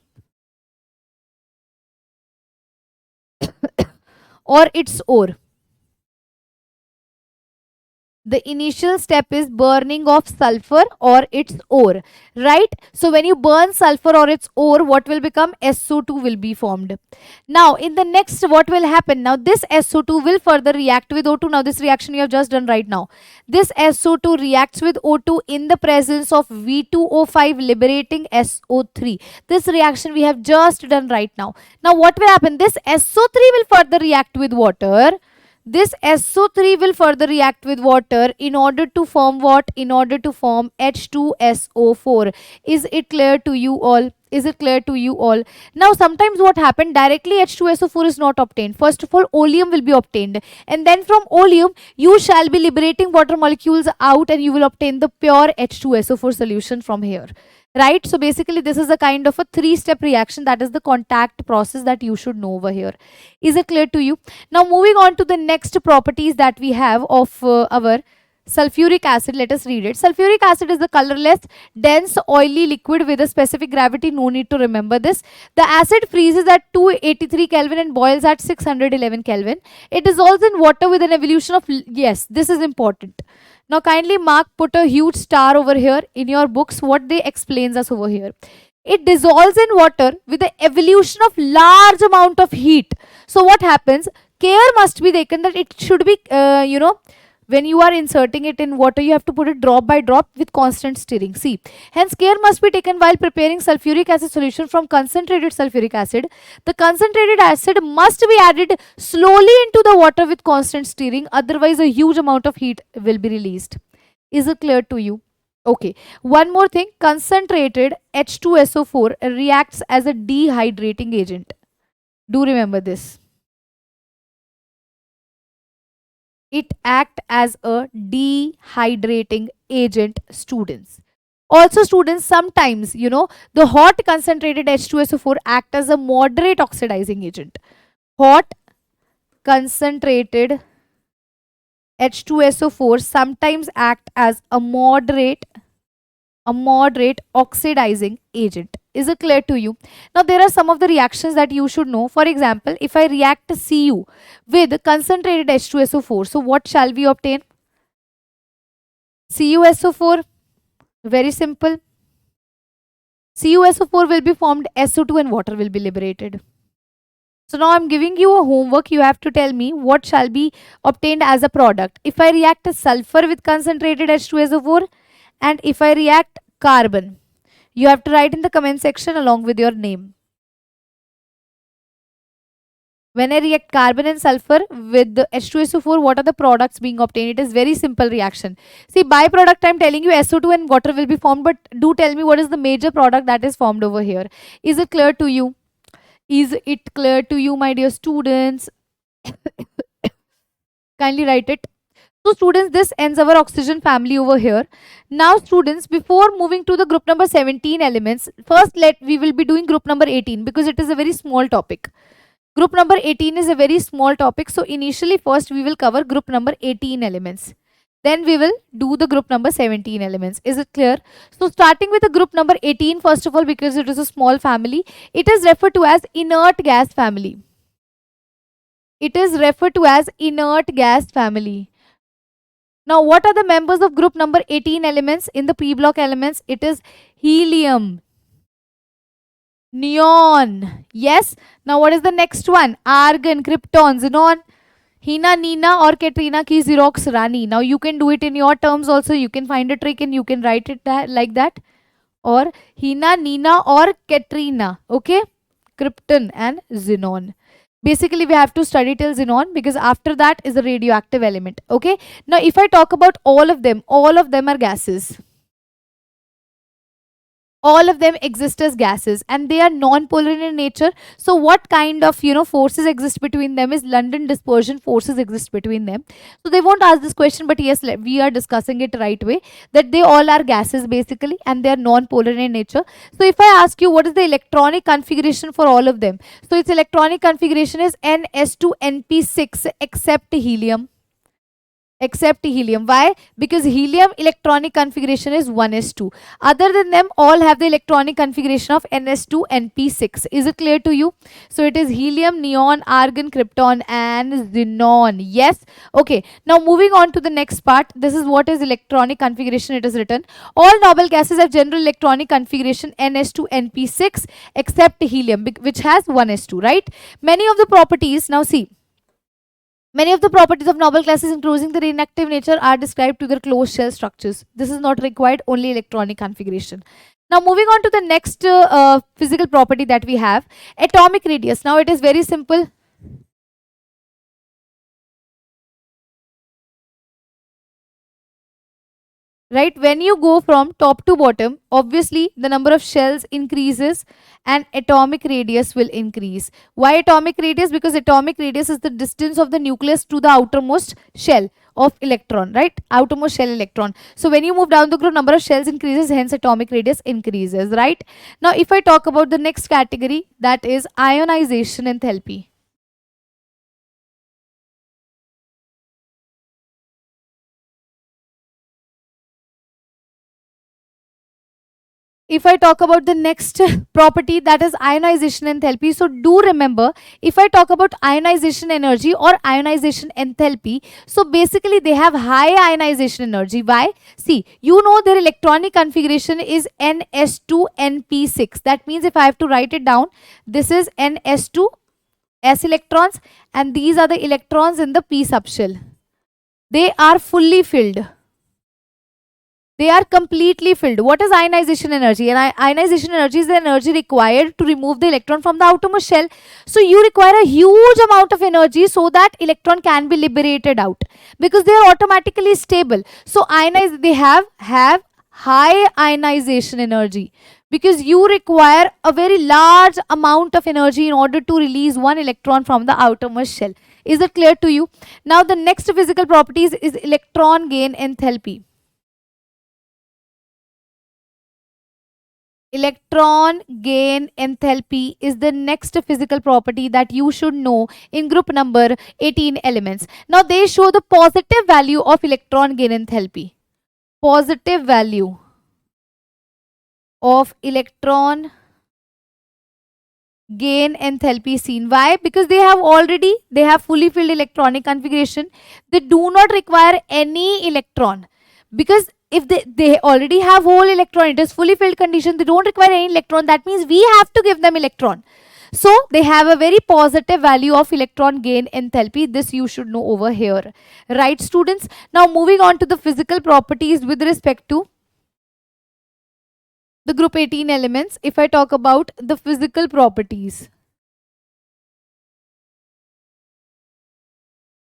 Speaker 1: or its ore. The initial step is burning of sulfur or its ore, right? So when you burn sulfur or its ore, what will become? SO2 will be formed. Now in the next, what will happen? Now this SO2 will further react with O2. Now this reaction you have just done right now. This SO2 reacts with O2 in the presence of V2O5 liberating SO3. This reaction we have just done right now. Now what will happen? This SO3 will further react with water. This SO3 will further react with water in order to form what? In order to form H2SO4. Is it clear to you all? Is it clear to you all? Now sometimes what happened, directly H2SO4 is not obtained. First of all, oleum will be obtained, and then from oleum you shall be liberating water molecules out and you will obtain the pure H2SO4 solution from here. Right? So basically this is a kind of a 3-step reaction, that is the contact process that you should know over here. Is it clear to you? Now moving on to the next properties that we have of our sulfuric acid, let us read it. Sulfuric acid is the colorless, dense, oily liquid with a specific gravity. No need to remember this. The acid freezes at 283 Kelvin and boils at 611 Kelvin. It dissolves in water with an evolution of, yes, this is important. Now kindly mark, put a huge star over here in your books, what they explains us over here. It dissolves in water with the evolution of large amount of heat. So what happens? Care must be taken that it should be, when you are inserting it in water, you have to put it drop by drop with constant stirring. See, hence care must be taken while preparing sulfuric acid solution from concentrated sulfuric acid. The concentrated acid must be added slowly into the water with constant stirring, otherwise a huge amount of heat will be released. Is it clear to you? Okay. One more thing, concentrated H2SO4 reacts as a dehydrating agent. Do remember this. It acts as a dehydrating agent, students. Also students, sometimes the hot concentrated H2SO4 act as a moderate oxidizing agent. Hot concentrated H2SO4 sometimes act as a moderate oxidizing agent. Is it clear to you? Now there are some of the reactions that you should know. For example, if I react Cu with concentrated H2SO4, so what shall we obtain? CuSO4, very simple. CuSO4 will be formed, SO2 and water will be liberated. So now I'm giving you a homework. You have to tell me what shall be obtained as a product. If I react sulfur with concentrated H2SO4 and if I react carbon, you have to write in the comment section along with your name. When I react carbon and sulfur with the H2SO4, what are the products being obtained? It is very simple reaction. See, byproduct, I'm telling you SO2 and water will be formed, but do tell me what is the major product that is formed over here. Is it clear to you? Is it clear to you, my dear students? Kindly write it. So students, this ends our oxygen family over here. Now students, before moving to the group number 17 elements, first we will be doing group number 18 because it is a very small topic. Group number 18 is a very small topic. So initially first we will cover group number 18 elements. Then we will do the group number 17 elements. Is it clear? So starting with the group number 18, first of all, because it is a small family, it is referred to as inert gas family. It is referred to as inert gas family. Now, what are the members of group number 18 elements in the P block elements? It is helium, neon. Yes. Now, what is the next one? Argon, krypton, xenon. Hina, Nina or Katrina ki Xerox Rani. Now you can do it in your terms also. You can find a trick and you can write it like that. Or Hina, Nina or Katrina. Okay. Krypton and xenon. Basically, we have to study till xenon because after that is a radioactive element. Okay. Now, if I talk about all of them are gases. All of them exist as gases and they are non-polar in nature. So what kind of forces exist between them is London dispersion forces exist between them. So they won't ask this question, but yes, we are discussing it right way, that they all are gases basically and they are non-polar in nature. So if I ask you what is the electronic configuration for all of them, so its electronic configuration is Ns2np6 except helium. Why? Because helium electronic configuration is 1s2. Other than them, all have the electronic configuration of Ns2 np6. Is it clear to you? So it is helium, neon, argon, krypton and xenon. Yes. Okay. Now moving on to the next part. This is what is electronic configuration. It is written. All noble gases have general electronic configuration Ns2 np6 except helium, which has 1s2, right? Many of the properties, now see, many of the properties of noble gases, including their inactive nature, are described to their closed shell structures. This is not required, only electronic configuration. Now moving on to the next physical property that we have, atomic radius. Now it is very simple. Right, when you go from top to bottom, obviously the number of shells increases and atomic radius will increase. Why atomic radius? Because atomic radius is the distance of the nucleus to the outermost shell of electron, right? Outermost shell electron. So when you move down the group, number of shells increases, hence atomic radius increases, right? Now if I talk about the next category, that is ionization enthalpy. If I talk about the next property, that is ionization enthalpy. So do remember, if I talk about ionization energy or ionization enthalpy, so basically they have high ionization energy. Why? See, you know their electronic configuration is Ns2np6. That means if I have to write it down, this is Ns2 s electrons and these are the electrons in the p subshell. They are fully filled. They are completely filled. What is ionization energy? And ionization energy is the energy required to remove the electron from the outermost shell. So you require a huge amount of energy so that electron can be liberated out because they are automatically stable. So they have high ionization energy because you require a very large amount of energy in order to release one electron from the outermost shell. Is it clear to you? Now the next physical properties is electron gain enthalpy. Electron gain enthalpy is the next physical property that you should know in group number 18 elements. Now they show the positive value of electron gain enthalpy. Positive value of electron gain enthalpy seen. Why? Because they have fully filled electronic configuration. They do not require any electron because if they already have whole electron, it is fully filled condition, they don't require any electron. That means we have to give them electron. So they have a very positive value of electron gain enthalpy. This you should know over here. Right, students? Now moving on to the physical properties with respect to the group 18 elements. If I talk about the physical properties,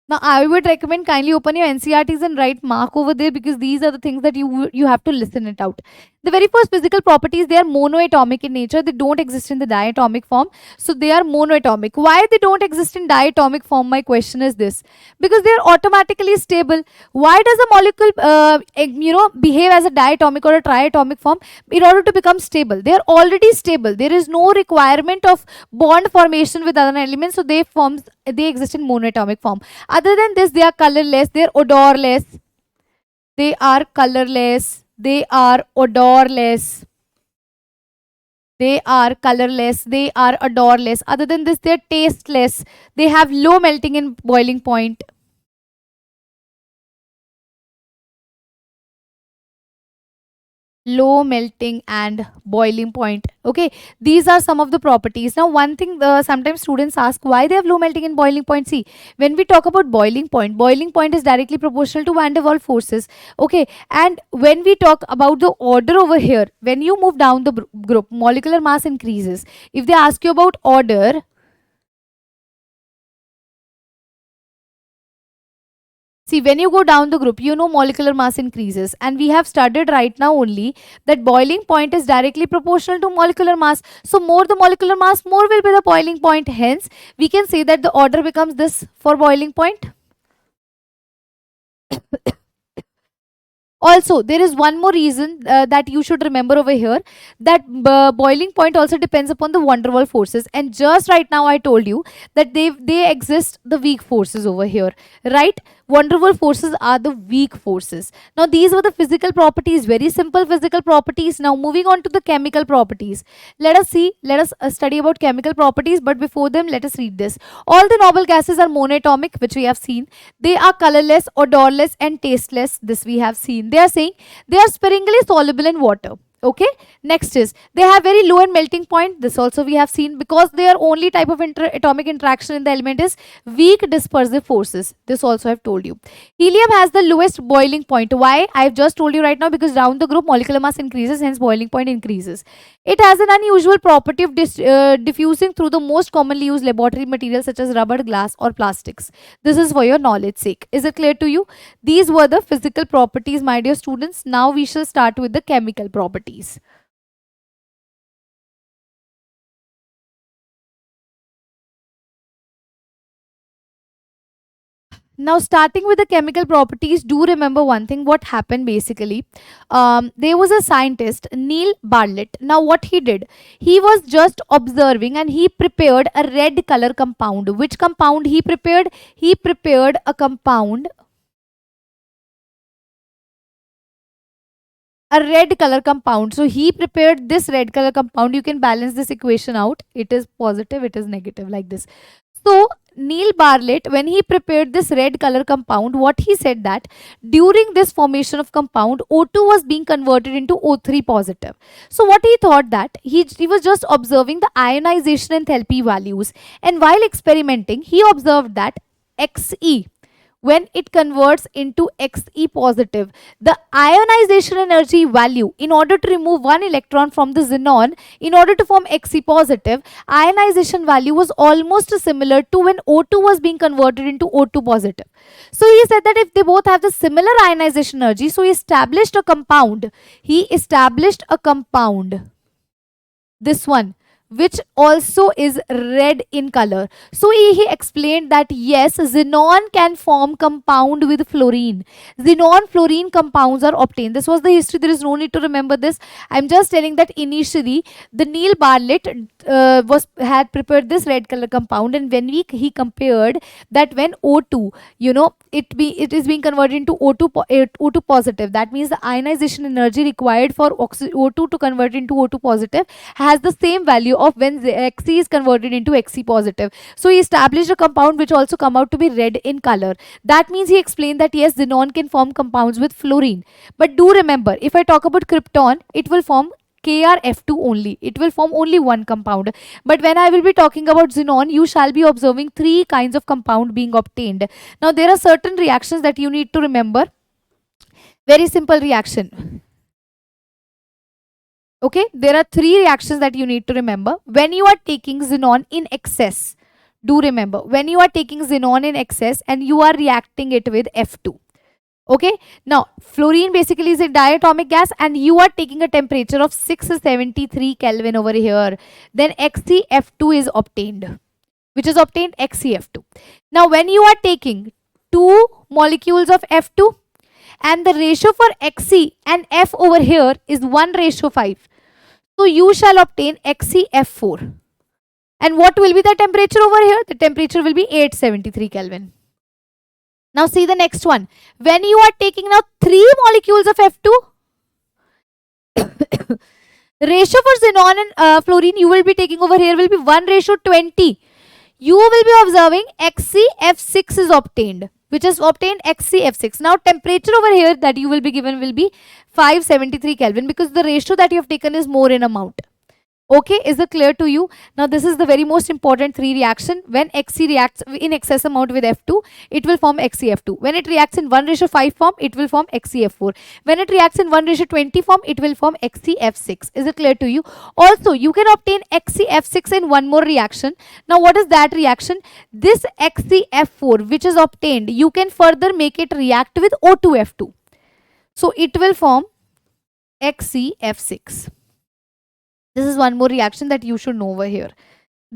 Speaker 1: now I would recommend kindly open your NCERTs and write mark over there because these are the things that you have to listen it out. The very first physical properties, they are monoatomic in nature. They don't exist in the diatomic form. So they are monoatomic. Why they don't exist in diatomic form? My question is this. Because they are automatically stable. Why does a molecule behave as a diatomic or a triatomic form? In order to become stable. They are already stable. There is no requirement of bond formation with other elements. So they exist in monoatomic form. Other than this, they are colorless, they are odorless. they are colorless, they are odorless, they are colorless, they are odorless. Other than this, they're tasteless, they have low melting and boiling point. Low melting and boiling point. Okay, these are some of the properties. Now one thing, sometimes students ask why they have low melting and boiling point. See, when we talk about boiling point is directly proportional to van der Waals forces. Okay, and when we talk about the order over here, when you move down the group, molecular mass increases. If they ask you about order, see, when you go down the group, you know molecular mass increases. And we have studied right now only that boiling point is directly proportional to molecular mass. So, more the molecular mass, more will be the boiling point. Hence, we can say that the order becomes this for boiling point. Also, there is one more reason that you should remember over here, that boiling point also depends upon the van der Waals forces. And just right now I told you that they exist the weak forces over here, right? Van der Waals forces are the weak forces. Now these were the physical properties, very simple physical properties. Now moving on to the chemical properties. Let us study about chemical properties, but before them let us read this. All the noble gases are monatomic, which we have seen. They are colorless, odorless and tasteless. This we have seen. They are saying they are sparingly soluble in water. Okay, next is they have very low and melting point. This also we have seen, because their only type of atomic interaction in the element is weak dispersive forces. This also I have told you. Helium has the lowest boiling point. Why? I have just told you right now, because down the group molecular mass increases, hence boiling point increases. It has an unusual property of diffusing through the most commonly used laboratory materials such as rubber, glass or plastics. This is for your knowledge sake. Is it clear to you? These were the physical properties, my dear students. Now we shall start with the chemical properties. Now, starting with the chemical properties, do remember one thing. What happened basically? There was a scientist, Neil Bartlett. Now, what he did? He was just observing and he prepared a red color compound. Which compound he prepared? He prepared a red color compound. So he prepared this red color compound. You can balance this equation out. It is positive, it is negative, like this. So Neil Bartlett, when he prepared this red color compound, what he said that during this formation of compound, O2 was being converted into O3 positive. So what he thought that he was just observing the ionization enthalpy values, and while experimenting, he observed that Xe, when it converts into Xe positive, the ionization energy value, in order to remove one electron from the xenon, in order to form Xe positive, ionization value was almost similar to when O2 was being converted into O2 positive. So he said that if they both have the similar ionization energy, so he established a compound. This one, which also is red in color. So he explained that yes, xenon can form compound with fluorine. Xenon fluorine compounds are obtained. This was the history. There is no need to remember this. I'm just telling that initially the Neil Bartlett had prepared this red color compound, and when he compared that when O2, it is being converted into O2 positive. That means the ionization energy required for O2 to convert into O2 positive has the same value of when Xe is converted into Xe positive. So he established a compound which also come out to be red in color. That means he explained that yes, xenon can form compounds with fluorine. But do remember, if I talk about krypton, it will form KrF2 only. It will form only one compound. But when I will be talking about xenon, you shall be observing three kinds of compound being obtained. Now there are certain reactions that you need to remember. Very simple reaction. Okay, there are three reactions that you need to remember. When you are taking xenon in excess, do remember, when you are taking xenon in excess and you are reacting it with F2. Okay, now fluorine basically is a diatomic gas and you are taking a temperature of 673 Kelvin over here. Then XeF2 is obtained. Which is obtained? XeF2. Now when you are taking 2 molecules of F2, and the ratio for Xe and F over here is 1:5. So you shall obtain XeF4. And what will be the temperature over here? The temperature will be 873 Kelvin. Now see the next one. When you are taking now 3 molecules of F2, ratio for xenon and fluorine you will be taking over here will be 1:20. You will be observing XCF6 is obtained, which is obtained XCF6. Now temperature over here that you will be given will be 573 Kelvin, because the ratio that you have taken is more in amount. Okay, is it clear to you? Now this is the very most important 3 reaction. When Xc reacts in excess amount with F2, it will form XCF2. When it reacts in 1:5 form, it will form XCF4. When it reacts in 1:20 form, it will form XCF6. Is it clear to you? Also, you can obtain XCF6 in one more reaction. Now what is that reaction? This XCF4 which is obtained, you can further make it react with O2F2. So it will form XCF6. This is one more reaction that you should know over here.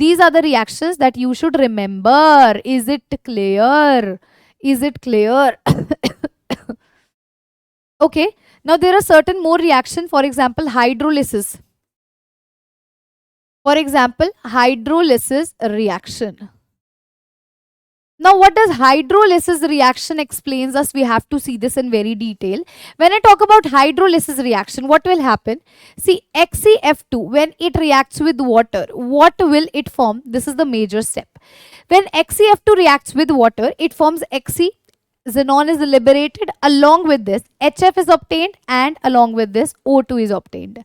Speaker 1: These are the reactions that you should remember. Is it clear? Is it clear? Okay. Now there are certain more reactions. For example, hydrolysis. For example, hydrolysis reaction. Now what does hydrolysis reaction explains us? We have to see this in very detail. When I talk about hydrolysis reaction, what will happen? See, XCF2, when it reacts with water, what will it form? This is the major step. When XCF2 reacts with water, it forms Xc. Xenon is liberated. Along with this, HF is obtained, and along with this, O2 is obtained.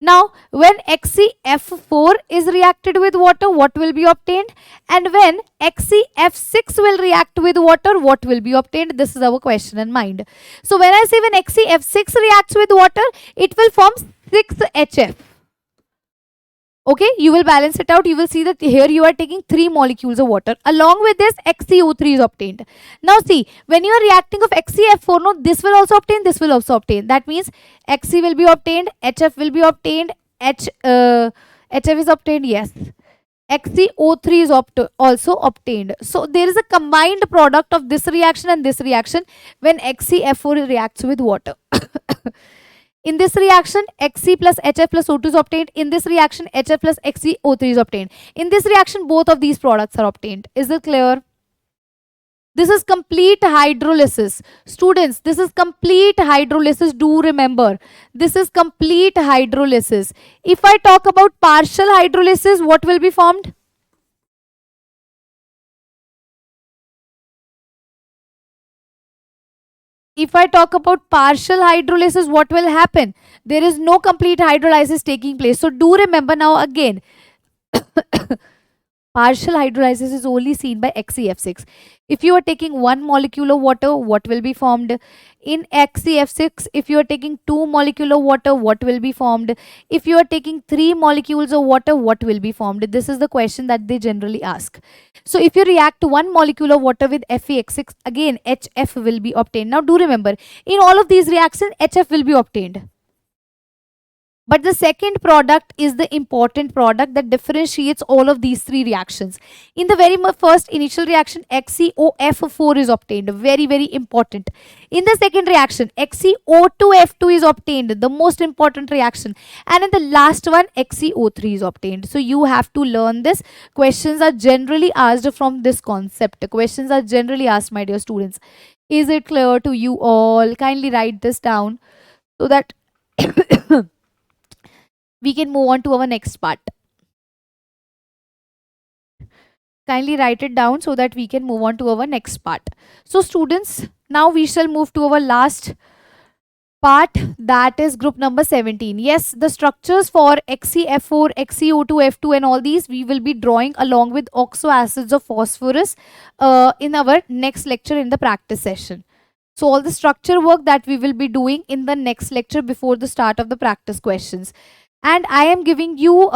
Speaker 1: Now, when XCF4 is reacted with water, what will be obtained? And when XCF6 will react with water, what will be obtained? This is our question in mind. So, when I say when XCF6 reacts with water, it will form 6HF. Okay, you will balance it out. You will see that here you are taking 3 molecules of water. Along with this, XCO3 is obtained. Now see, when you are reacting of XCF4, no, this will also obtain, this will also obtain. That means Xc will be obtained, HF will be obtained, HF is obtained, yes. XCO3 is also obtained. So there is a combined product of this reaction and this reaction when XCF4 reacts with water. In this reaction, Xc plus HF plus O2 is obtained. In this reaction, HF plus XCO3 is obtained. In this reaction, both of these products are obtained. Is it clear? This is complete hydrolysis. Students, this is complete hydrolysis. Do remember, this is complete hydrolysis. If I talk about partial hydrolysis, what will be formed? If I talk about partial hydrolysis, what will happen? There is no complete hydrolysis taking place. So do remember now again, partial hydrolysis is only seen by XCF6. If you are taking 1 molecule of water, what will be formed? In XCF6, if you are taking 2 molecules of water, what will be formed? If you are taking 3 molecules of water, what will be formed? This is the question that they generally ask. So if you react 1 molecule of water with FeX6, again HF will be obtained. Now do remember, in all of these reactions, HF will be obtained. But the second product is the important product that differentiates all of these 3 reactions. In the very first initial reaction, XCOF4 is obtained. Very, very important. In the second reaction, XCO2F2 is obtained. The most important reaction. And in the last one, XCO3 is obtained. So you have to learn this. Questions are generally asked from this concept. Questions are generally asked, my dear students. Is it clear to you all? Kindly write this down so that we can move on to our next part. Kindly write it down so that we can move on to our next part. So students, now we shall move to our last part, that is group number 17. Yes, the structures for XCF4, XCO2, F2 and all these we will be drawing along with oxo acids of phosphorus in our next lecture in the practice session. So all the structure work that we will be doing in the next lecture before the start of the practice questions. And I am giving you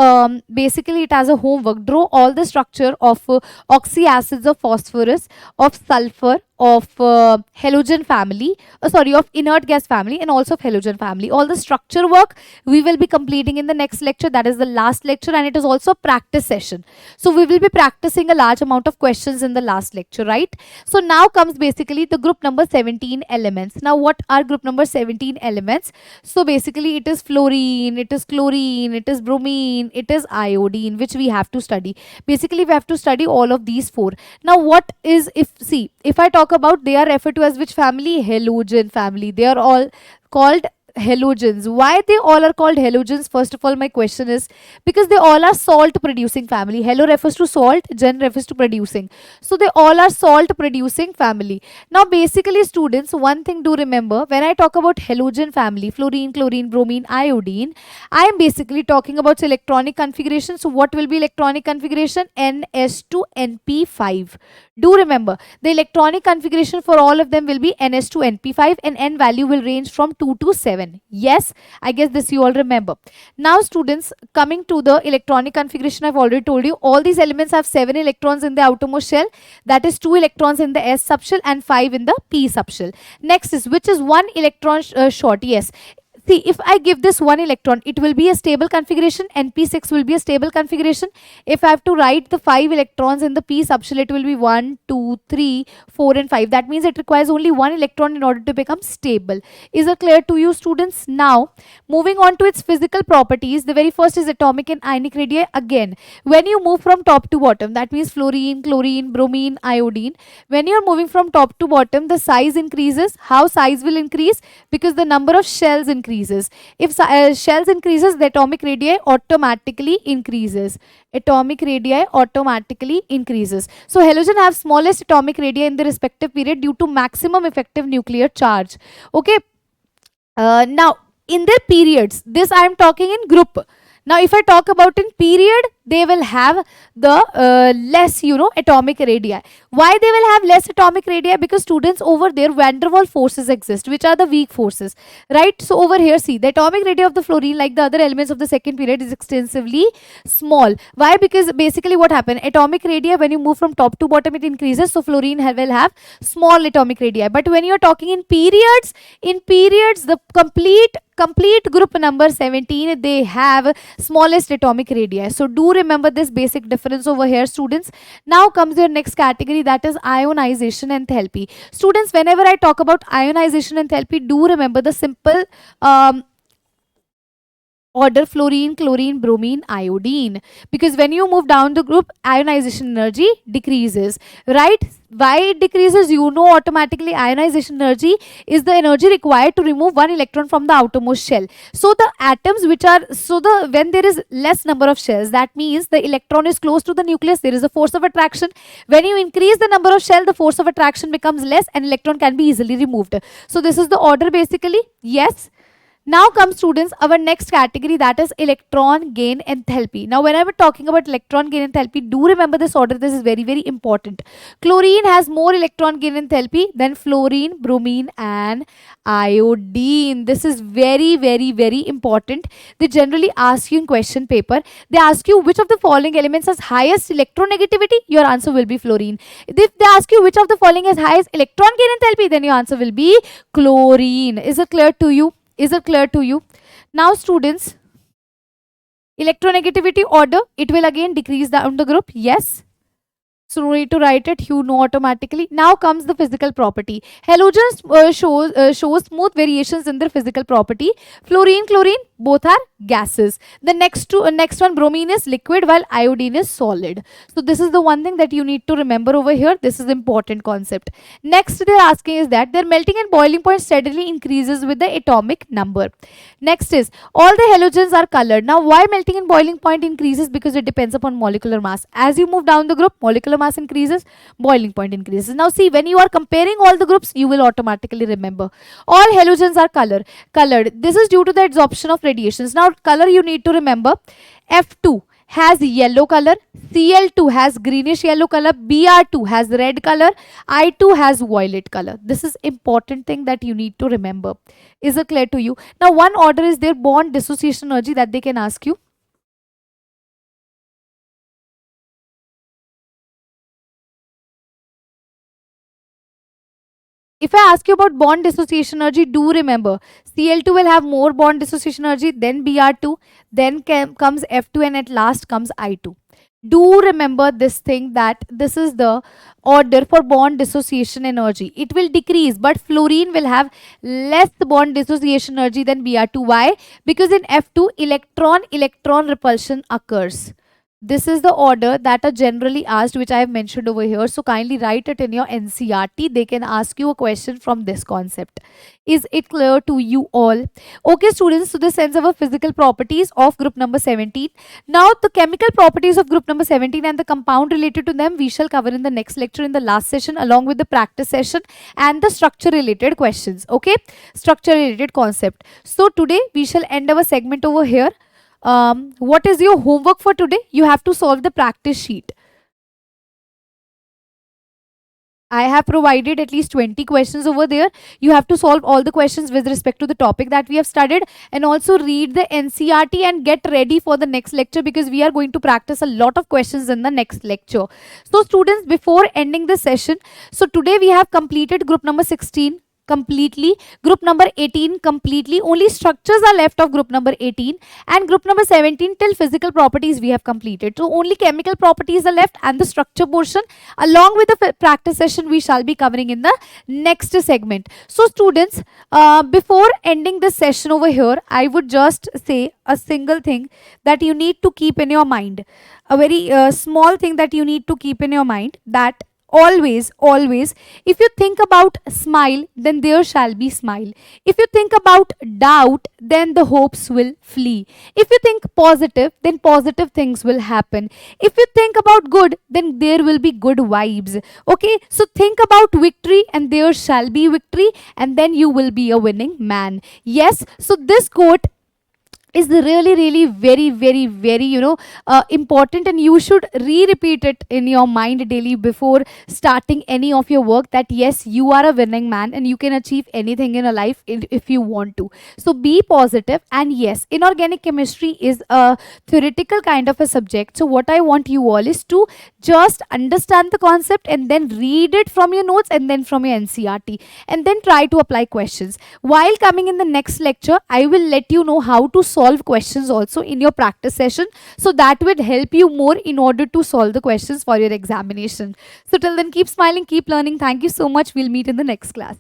Speaker 1: basically it as a homework. Draw all the structure of oxy acids of phosphorus, of sulfur, of halogen family, of inert gas family and also of halogen family. All the structure work we will be completing in the next lecture. That is the last lecture and it is also a practice session. So we will be practicing a large amount of questions in the last lecture, right? So now comes basically the group number 17 elements. Now what are group number 17 elements? So basically it is fluorine, it is chlorine, it is bromine, it is iodine, which we have to study. Basically we have to study all of these 4. Now what is, if I talk talk about, they are referred to as which family? Halogen family. They are all called halogens. Why they all are called halogens? First of all, my question is because they all are salt producing family. Halo refers to salt, gen refers to producing. So they all are salt producing family. Now basically students, one thing do remember, when I talk about halogen family, fluorine, chlorine, bromine, iodine, I am basically talking about electronic configuration. So what will be electronic configuration? Ns2np5. Do remember, the electronic configuration for all of them will be Ns2np5, and N value will range from 2 to 7. Yes, I guess this you all remember. Now students, coming to the electronic configuration, I've already told you all these elements have 7 electrons in the outermost shell, that is 2 electrons in the S subshell and 5 in the P subshell. Next is, which is 1 electron short? Yes. See, if I give this 1 electron, it will be a stable configuration. NP6 will be a stable configuration. If I have to write the 5 electrons in the P subshell, it will be 1, 2, 3, 4 and 5. That means it requires only 1 electron in order to become stable. Is it clear to you students? Now, moving on to its physical properties, the very first is atomic and ionic radii. Again, when you move from top to bottom, that means fluorine, chlorine, bromine, iodine. When you are moving from top to bottom, the size increases. How size will increase? Because the number of shells increases. If shells increases, the atomic radii automatically increases. Atomic radii automatically increases. So halogen have smallest atomic radii in the respective period due to maximum effective nuclear charge. Okay. Now in their periods, this I am talking in group. Now if I talk about in period, they will have the less, atomic radii. Why they will have less atomic radii? Because students, over there van der Waals forces exist, which are the weak forces, right? So over here, see, the atomic radii of the fluorine, like the other elements of the second period, is extensively small. Why? Because basically what happened, atomic radii, when you move from top to bottom, it increases. So fluorine will have small atomic radii. But when you are talking in periods, the complete group number 17, they have smallest atomic radii. So do remember this basic difference over here, students. Now comes your next category, that is ionization enthalpy. Students, whenever I talk about ionization enthalpy, do remember the simple order: fluorine, chlorine, bromine, iodine. Because when you move down the group, ionization energy decreases, right? Why it decreases? Automatically ionization energy is the energy required to remove 1 electron from the outermost shell. So the atoms which are, when there is less number of shells, that means the electron is close to the nucleus, there is a force of attraction. When you increase the number of shell, the force of attraction becomes less and electron can be easily removed. So this is the order basically. Yes. Now comes students our next category, that is electron gain enthalpy. Now when I was talking about electron gain enthalpy, do remember this order, this is very very important. Chlorine has more electron gain enthalpy than fluorine, bromine and iodine. This is very very very important. They generally ask you in question paper, they ask you which of the following elements has highest electronegativity, your answer will be fluorine. If they ask you which of the following has highest electron gain enthalpy, then your answer will be chlorine. Is it clear to you? Is it clear to you? Now students, electronegativity order, it will again decrease down the group. Yes. So no need to write it, automatically. Now comes the physical property. Halogens show smooth variations in their physical property. Fluorine, chlorine, both are gases. The next one, bromine is liquid while iodine is solid. So this is the one thing that you need to remember over here. This is important concept. Next they're asking is that their melting and boiling point steadily increases with the atomic number. Next is all the halogens are colored. Now why melting and boiling point increases? Because it depends upon molecular mass. As you move down the group, molecular mass increases, boiling point increases. Now see, when you are comparing all the groups, you will automatically remember all halogens are colored. This is due to the absorption of radiations. Now color you need to remember, F2 has yellow color, Cl2 has greenish yellow color, Br2 has red color, I2 has violet color. This is important thing that you need to remember. Is it clear to you? Now one order is their bond dissociation energy that they can ask you. If I ask you about bond dissociation energy, do remember Cl2 will have more bond dissociation energy, then Br2, then comes F2 and at last comes I2. Do remember this thing, that this is the order for bond dissociation energy. It will decrease, but fluorine will have less bond dissociation energy than Br2. Why? Because in F2 electron repulsion occurs. This is the order that are generally asked, which I have mentioned over here. So kindly write it in your NCRT. They can ask you a question from this concept. Is it clear to you all? Okay, students, so this ends our physical properties of group number 17. Now, the chemical properties of group number 17 and the compound related to them, we shall cover in the next lecture in the last session, along with the practice session and the structure related questions. Okay, structure related concept. So today we shall end our segment over here. What is your homework for today? You have to solve the practice sheet. I have provided at least 20 questions over there. You have to solve all the questions with respect to the topic that we have studied, and also read the NCRT and get ready for the next lecture, because we are going to practice a lot of questions in the next lecture. So students, before ending the session, so today we have completed group number 16 completely, group number 18 completely. Only structures are left of group number 18, and group number 17 till physical properties we have completed. So only chemical properties are left, and the structure portion along with the practice session we shall be covering in the next segment. So students, before ending this session over here, I would just say a single thing that you need to keep in your mind, a very small thing that you need to keep in your mind, that always, if you think about smile, then there shall be smile. If you think about doubt, then the hopes will flee. If you think positive, then positive things will happen. If you think about good, then there will be good vibes. Okay, so think about victory, and there shall be victory, and then you will be a winning man. Yes, so this quote is really very important, and you should re-repeat it in your mind daily before starting any of your work, that yes, you are a winning man and you can achieve anything in a life if you want to. So be positive. And yes, inorganic chemistry is a theoretical kind of a subject, so what I want you all is to just understand the concept and then read it from your notes and then from your NCRT, and then try to apply questions. While coming in the next lecture, I will let you know how to solve questions also in your practice session, so that would help you more in order to solve the questions for your examination. So till then, keep smiling, keep learning. Thank you so much. We'll meet in the next class.